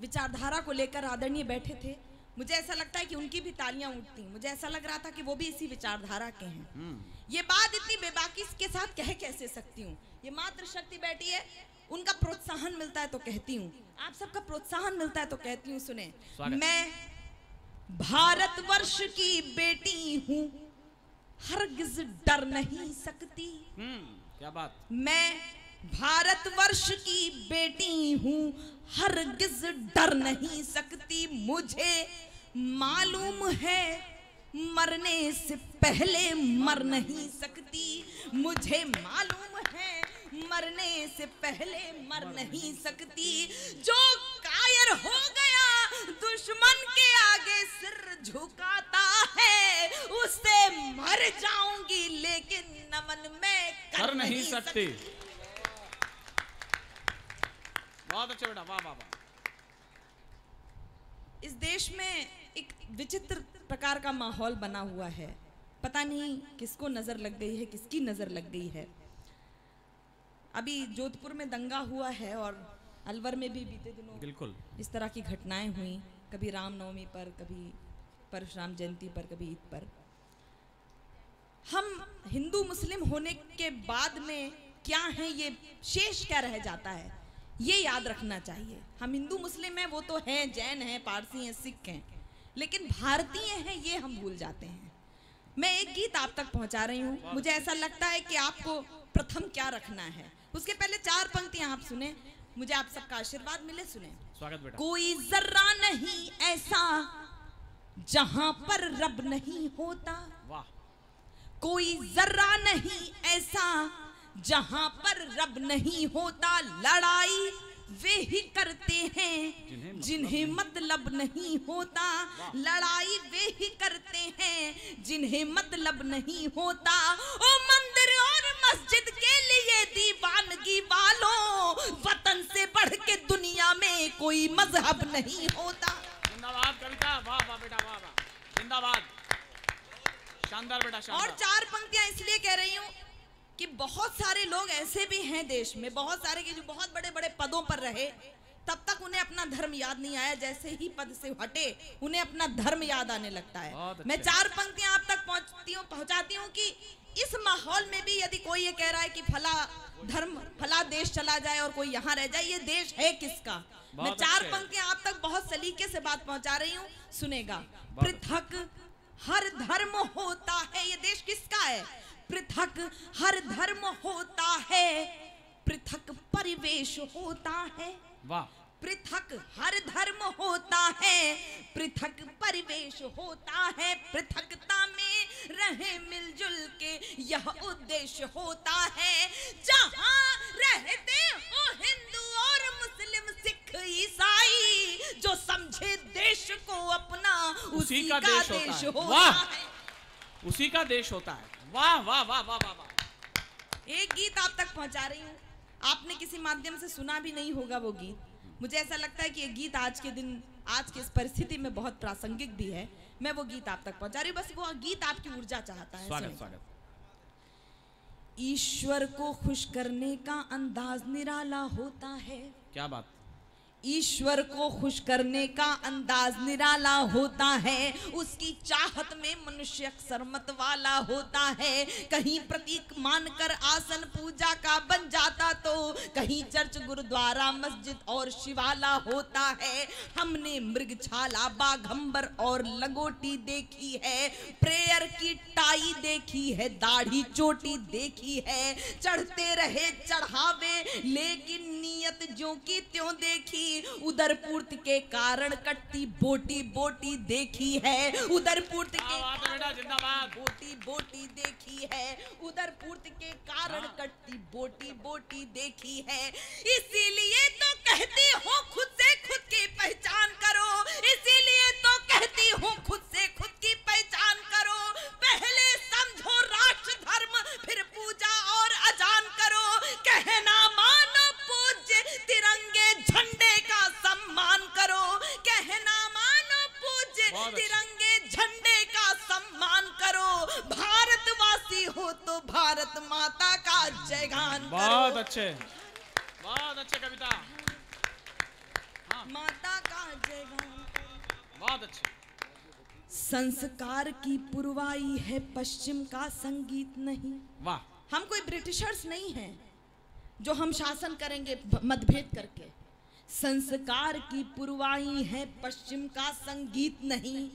विचारधारा को लेकर आदरणीय बैठे थे, मुझे ऐसा लगता है कि उनकी भी तालियां उठती। मुझे ऐसा लग रहा था कि वो भी इसी विचारधारा के हैं। ये बात इतनी बेबाकी के साथ कह कैसे सकती हूँ? ये मातृशक्ति बैठी है, उनका प्रोत्साहन मिलता है तो कहती हूँ, आप सबका प्रोत्साहन मिलता है तो कहती हूँ। सुने, मैं भारतवर्ष की बेटी हूँ, हरगिज डर नहीं सकती। क्या बात। मैं भारतवर्ष की बेटी हूँ, हरगिज डर नहीं सकती। मुझे मालूम है मरने से पहले मर नहीं सकती, मुझे मालूम है मरने से पहले मर नहीं सकती। जो कायर हो गया दुश्मन के आगे सिर झुकाता है, उससे मर जाऊंगी लेकिन नमन मैं कर नहीं सकती। बहुत अच्छे बेटा, वाह वाह वाह। इस देश में एक विचित्र प्रकार का माहौल बना हुआ है, पता नहीं किसको नजर लग गई है, किसकी नजर लग गई है। अभी जोधपुर में दंगा हुआ है और अलवर में भी बीते दिनों बिल्कुल इस तरह की घटनाएं हुई, कभी रामनवमी पर, कभी परशुराम जयंती पर, कभी ईद पर। हम हिंदू मुस्लिम होने के बाद में क्या है, ये शेष क्या रह जाता है, ये याद रखना चाहिए। हम हिंदू मुस्लिम हैं, वो तो हैं, जैन हैं, पारसी हैं, सिख हैं, लेकिन भारतीय हैं ये हम भूल जाते हैं। मैं एक गीत आप तक पहुंचा रही हूँ, मुझे ऐसा लगता है कि आपको प्रथम क्या रखना है। उसके पहले 4 पंक्तियां आप सुने। मुझे आप सबका आशीर्वाद मिले। सुने। स्वागत बेटा। कोई जर्रा नहीं ऐसा जहां पर रब नहीं होता, वाह। कोई जर्रा नहीं ऐसा जहां पर रब नहीं होता, लड़ाई वे ही करते हैं जिन्हें मतलब नहीं होता, लड़ाई वे ही करते हैं जिन्हें मतलब नहीं होता। ओ मंदिर और मस्जिद के लिए दीवानगी वालों, वतन से बढ़ के दुनिया में कोई मजहब नहीं होता। जिंदाबाद कविता, वाह वाह बेटा, वाह वाह, जिंदाबाद, शानदार बेटा, शानदार। और 4 पंक्तियां इसलिए कह रही हूँ कि बहुत सारे लोग ऐसे भी हैं देश में, बहुत सारे के जो बहुत बड़े बड़े पदों पर रहे, तब तक उन्हें अपना धर्म याद नहीं आया, जैसे ही पद से हटे उन्हें अपना धर्म याद आने लगता है। मैं 4 पंक्तियां आप तक पहुंचाती हूँ कि इस माहौल में भी यदि कोई ये कह रहा है कि फला धर्म फला देश चला जाए और कोई यहाँ रह जाए, ये देश है किसका? मैं 4 पंक्तियां आप तक बहुत सलीके से बात पहुंचा रही हूँ, सुनेगा। पृथक हर धर्म होता है, ये देश किसका है? पृथक हर धर्म होता है, पृथक परिवेश होता है। वाह। पृथक हर धर्म होता है, पृथक परिवेश होता है, पृथकता में रहे मिलजुल के यह उद्देश्य होता है। जहां रहते हो हिंदू और मुस्लिम सिख ईसाई, जो समझे देश को अपना उसी का देश होता है, उसी का देश होता है। वाह वाह वाह वाह वाह वाह। एक गीत आप तक पहुंचा रही हूँ, आपने किसी माध्यम से सुना भी नहीं होगा वो गीत। मुझे ऐसा लगता है कि ये गीत आज के दिन, आज की इस परिस्थिति में बहुत प्रासंगिक भी है। मैं वो गीत आप तक पहुंचा रही हूँ, बस वो गीत आपकी ऊर्जा चाहता है। स्वागत स्वागत। ईश्वर को खुश करने का अंदाज निराला होता है। क्या बात। ईश्वर को खुश करने का अंदाज निराला होता है, उसकी चाहत में मनुष्य अक्सर मत वाला होता है। कहीं प्रतीक मानकर आसन पूजा का बन जाता तो कहीं चर्च गुरुद्वारा मस्जिद और शिवाला होता है। हमने मृगछाला बाघंबर और लंगोटी देखी है, प्रेयर की टाई देखी है, दाढ़ी चोटी देखी है। चढ़ते रहे चढ़ावे लेकिन नियत ज्यों की त्यों देखी, उदर पूर्ति के कारण कटती बोटी बोटी देखी है, उदर पूर्ति के बोटी बोटी देखी है, उदर पूर्ति के कारण कटती बोटी बोटी देखी है। इसीलिए तो कहती हूँ खुद से खुद की पहचान करो, इसीलिए तो कहती हूँ खुद से खुद की पहचान करो। पहले समझो राष्ट्र धर्म, फिर पूजा और अजान करो। कहना मानो पूज्य तिरंगे झंडे का सम्मान करो, कहना मानो पूज्य तिरंगे झंडे का सम्मान करो। भारतवासी हो तो भारत माता का जयगान करो। बहुत अच्छे कविता। हाँ। माता का जयगान करो। बहुत अच्छे। संस्कार की पुरवाई है पश्चिम का संगीत नहीं। वाह। हम कोई ब्रिटिशर्स नहीं हैं जो हम शासन करेंगे मतभेद करके। संस्कार की पुरवाई है पश्चिम का संगीत नहीं,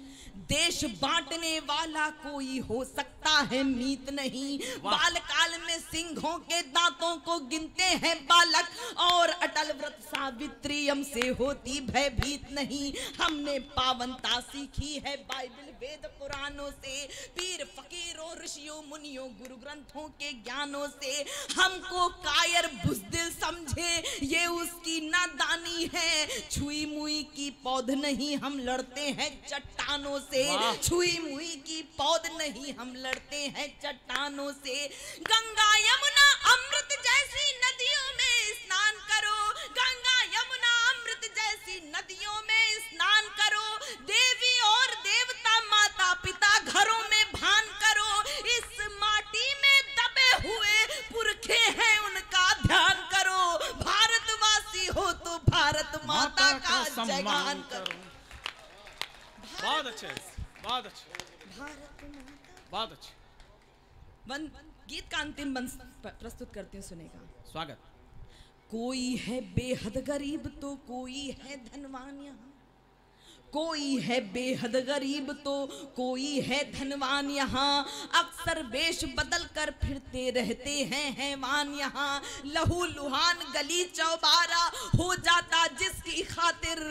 देश बांटने वाला कोई हो सकता है मीत नहीं। बालकाल में सिंहों के दांतों को गिनते हैं बालक, और अटल व्रत सावित्री हमसे होती भयभीत नहीं। हमने पावनता सीखी है बाइबल वेद पुराणों से, पीर फकीरों ऋषियों मुनियों गुरु ग्रंथों के ज्ञानों से। हमको कायर बुज़दिल समझे ये उसकी नादानी है, छुई मुई की पौध नहीं हम लड़ते हैं चट्टानों से, छुई मुई की पौध नहीं हम लड़ते हैं चट्टानों से। गंगा यमुना अमृत जैसी नदियों में स्नान करो, गंगा यमुना अमृत जैसी नदियों में स्नान करो। देवी और देवता माता पिता घरों में भान करो, इस माटी में दबे हुए पुरखे हैं उनका ध्यान करो। भारतवासी हो तो भारत माता का जयगान करो। बहुत अच्छे, बहुत अच्छे, भारत माता। बहुत अच्छे। गीत का अंतिम बंद प्रस्तुत करती हूँ, सुनेगा। स्वागत। कोई है बेहद गरीब तो कोई है धनवान यहाँ, कोई है बेहद गरीब तो कोई है धनवान यहाँ, अक्सर वेश बदल कर फिरते रहते हैं हैवान यहाँ। लहू लुहान गली चौबारा हो जाता जिसकी खातिर,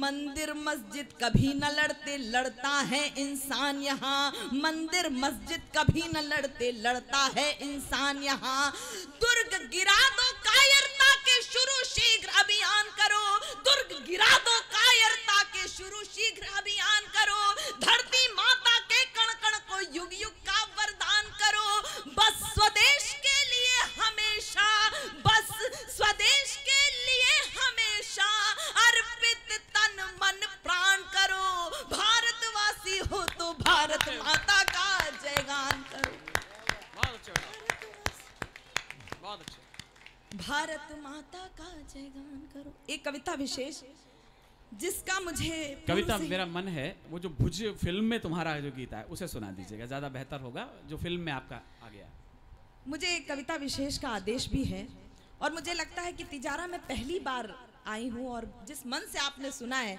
मंदिर मस्जिद कभी न लड़ते लड़ता है इंसान यहाँ। मंदिर मस्जिद कभी न लड़ते लड़ता है इंसान यहाँ। दुर्ग गिरा दो कायरता के शुरू शीघ्र अभियान करो, दुर्ग गिरा दो कायरता के शुरू शीघ्र अभियान करो। धरती माता के कण कण को युग युग का वरदान करो। बस स्वदेश के लिए हमेशा, बस स्वदेश के लिए हमेशा अर्पित तन मन प्राण करो। भारतवासी हो तो भारत माता का जयगान करो। बहुत अच्छा। भारत माता का जयगान करो। एक कविता विशेष जिसका मुझे कविता मेरा मन है वो जो भुज फिल्म में तुम्हारा जो गीत है उसे सुना दीजिएगा, ज्यादा बेहतर होगा, जो फिल्म में आपका आ गया। मुझे एक कविता विशेष का आदेश भी है और मुझे लगता है कि तिजारा में पहली बार आई हूँ और जिस मन से आपने सुना है,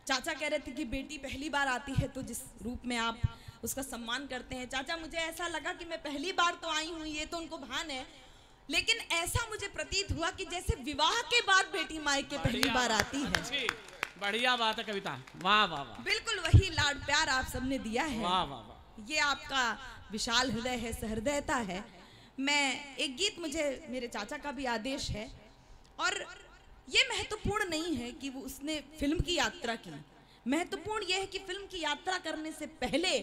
चाचा कह रहे थे कि बेटी पहली बार आती है तो जिस रूप में आप उसका सम्मान करते हैं, चाचा मुझे ऐसा लगा कि मैं पहली बार तो आई हूँ, ये तो उनको भान है, लेकिन ऐसा मुझे प्रतीत हुआ कि जैसे विवाह के बाद बेटी मायके पहली बार आती है। बढ़िया बात है कविता, वाह वाह वाह। बिल्कुल वही लाड प्यार आप सबने दिया है। वाह वाह वाह। ये आपका विशाल हृदय है, सहृदयता है। मैं एक गीत, मुझे मेरे चाचा का भी आदेश है और ये महत्वपूर्ण नहीं है कि वो उसने फिल्म की यात्रा की, महत्वपूर्ण यह है कि फिल्म की यात्रा करने से पहले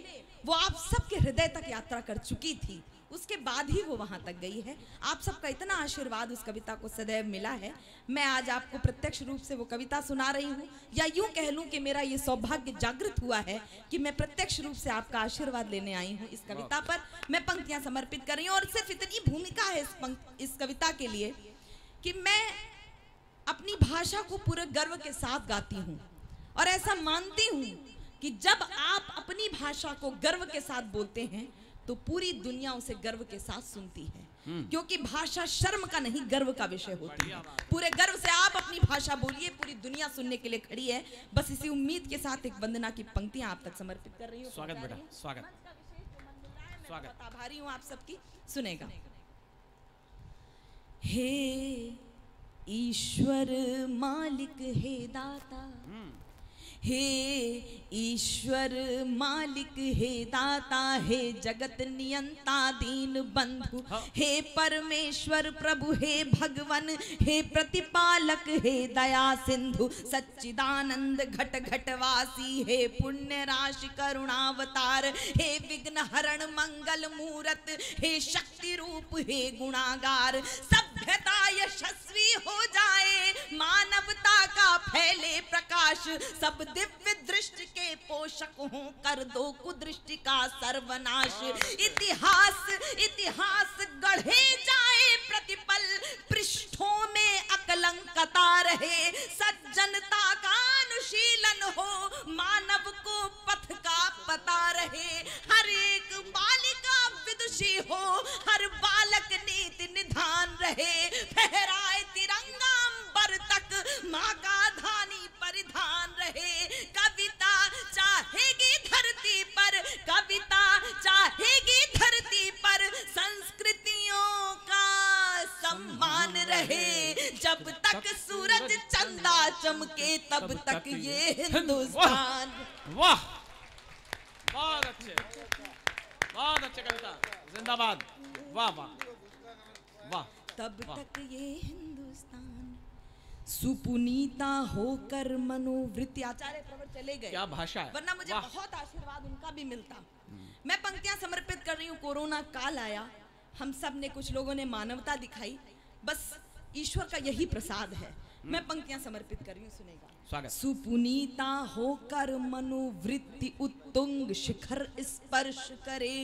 वो आप सबके हृदय तक यात्रा कर चुकी थी, उसके बाद ही वो वहां तक गई है। आप सबका इतना आशीर्वाद उस कविता को सदैव मिला है। मैं आज आपको प्रत्यक्ष रूप से वो कविता सुना रही हूँ, या यूं कह लूं कि मेरा ये सौभाग्य जागृत हुआ है कि मैं प्रत्यक्ष रूप से आपका आशीर्वाद लेने आई हूँ। इस कविता पर मैं पंक्तियां समर्पित कर रही हूँ और सिर्फ इतनी भूमिका है इस कविता के लिए कि मैं अपनी भाषा को पूरे गर्व के साथ गाती हूँ और ऐसा मानती हूँ कि जब आप अपनी भाषा को गर्व के साथ बोलते हैं तो पूरी दुनिया उसे गर्व के साथ सुनती है, क्योंकि भाषा शर्म का नहीं गर्व का विषय होती है। पूरे गर्व से आप अपनी भाषा बोलिए, पूरी दुनिया सुनने के लिए खड़ी है। बस इसी उम्मीद के साथ एक वंदना की पंक्तियां आप तक समर्पित कर रही हूँ। स्वागत बेटा, स्वागत स्वागत। आभारी हूँ आप सबकी। सुनेगा। हे ईश्वर मालिक हे दाता, हे ईश्वर मालिक हे दाता, हे जगत नियंता दीन बंधु, हे परमेश्वर प्रभु, हे भगवन, हे प्रतिपालक, हे दया सिंधु, सच्चिदानंद घट घटवासी, हे पुण्य राशि करुणावतार, हे विघ्न हरण मंगल मूरत, हे शक्ति रूप, हे गुणागार। सभ्यता यशस्वी हो जाए, मानवता का फैले प्रकाश, सब दिव्य दृष्टि के पोषक हों, कर दो कुदृष्टि का सर्वनाश। इतिहास इतिहास गढ़े जाए प्रतिपल, पृष्ठों में अकलंकता रहे, सज्जनता का अनुशीलन हो, मानव को पथ का पता रहे। हर एक बालिका विदुषी हो, हर बालक नीति निधान रहे, फहराए तिरंगा अंबर तक, माँ का धानी परिधान रहे। कविता चाहेगी धरती पर, कविता चाहेगी धरती पर, संस्कृतियों का सम्मान रहे। जब तक सूरज चंदा चमके तब तक ये हिंदुस्तान। वाह, बहुत अच्छे, बहुत अच्छे कविता, जिंदाबाद, वाह वाह वाह। तब तक ये हिंदुस्तान सुपुनीता होकर मनोवृत्ति। आचार्य प्रवर चले गए, क्या भाषा है, वरना मुझे बहुत आशीर्वाद उनका भी मिलता। मैं पंक्तियां समर्पित कर रही हूँ। कोरोना काल आया, हम सब ने, कुछ लोगों ने मानवता दिखाई, बस ईश्वर का यही प्रसाद है। मैं पंक्तियां समर्पित कर रही हूँ, सुनेगा। स्वागत। सुपुनीता होकर मनोवृत्ति उत्तुंग शिखर स्पर्श करे,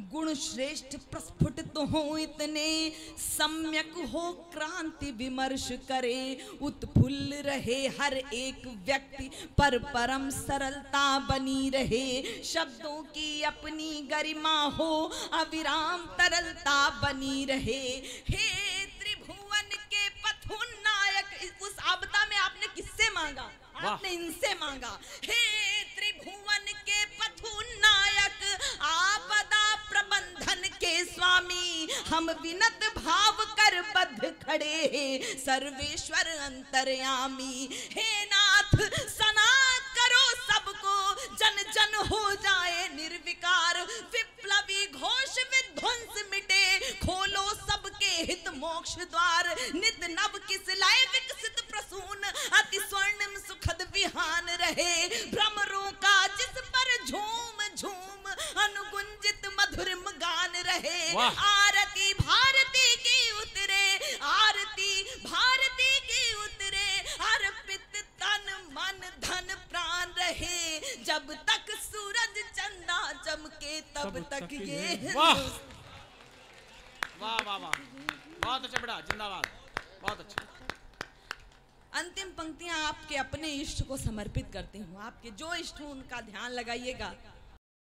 गुण श्रेष्ठ प्रस्फुटित हो इतने, सम्यक हो क्रांति विमर्श करे, उत्फुल्ल रहे हर एक व्यक्ति पर परम सरलता बनी रहे, शब्दों की अपनी गरिमा हो अविराम तरलता बनी रहे। हे त्रिभुवन के पथुन नायक, उस आपदा में आपने किससे मांगा? आपने इनसे मांगा। हे त्रिभुवन के पथु नायक, आपदा प्रबंधन के स्वामी, हम विनत भाव कर बद्ध खड़े हैं, सर्वेश्वर अंतर्यामी। हे नाथ सनात करो सबको, जन जन हो जाए निर्विकार, विप्लवी घोष विध्वंस मिटे, खोलो सबके हित मोक्ष द्वार, नित नव किस लाए विकसित प्रसून, अति स्वर्णिम सुखद विहान रहे, भ्रमरों का जिस पर झूम झूम अनुगुंजित मधुरम गान रहे। आरती भारती की उतरे, आरती भारती की उतरे, अर्पित तन मन धन प्राण रहे, जब तक सूरज चंदा चमके तब तक ये। वाह वाह वाह वाह, बहुत अच्छा बेटा, जिंदाबाद, बहुत अच्छा। अंतिम पंक्तियां आपके अपने इष्ट को समर्पित करती हूँ। आपके जो इष्ट हो उनका ध्यान लगाइएगा।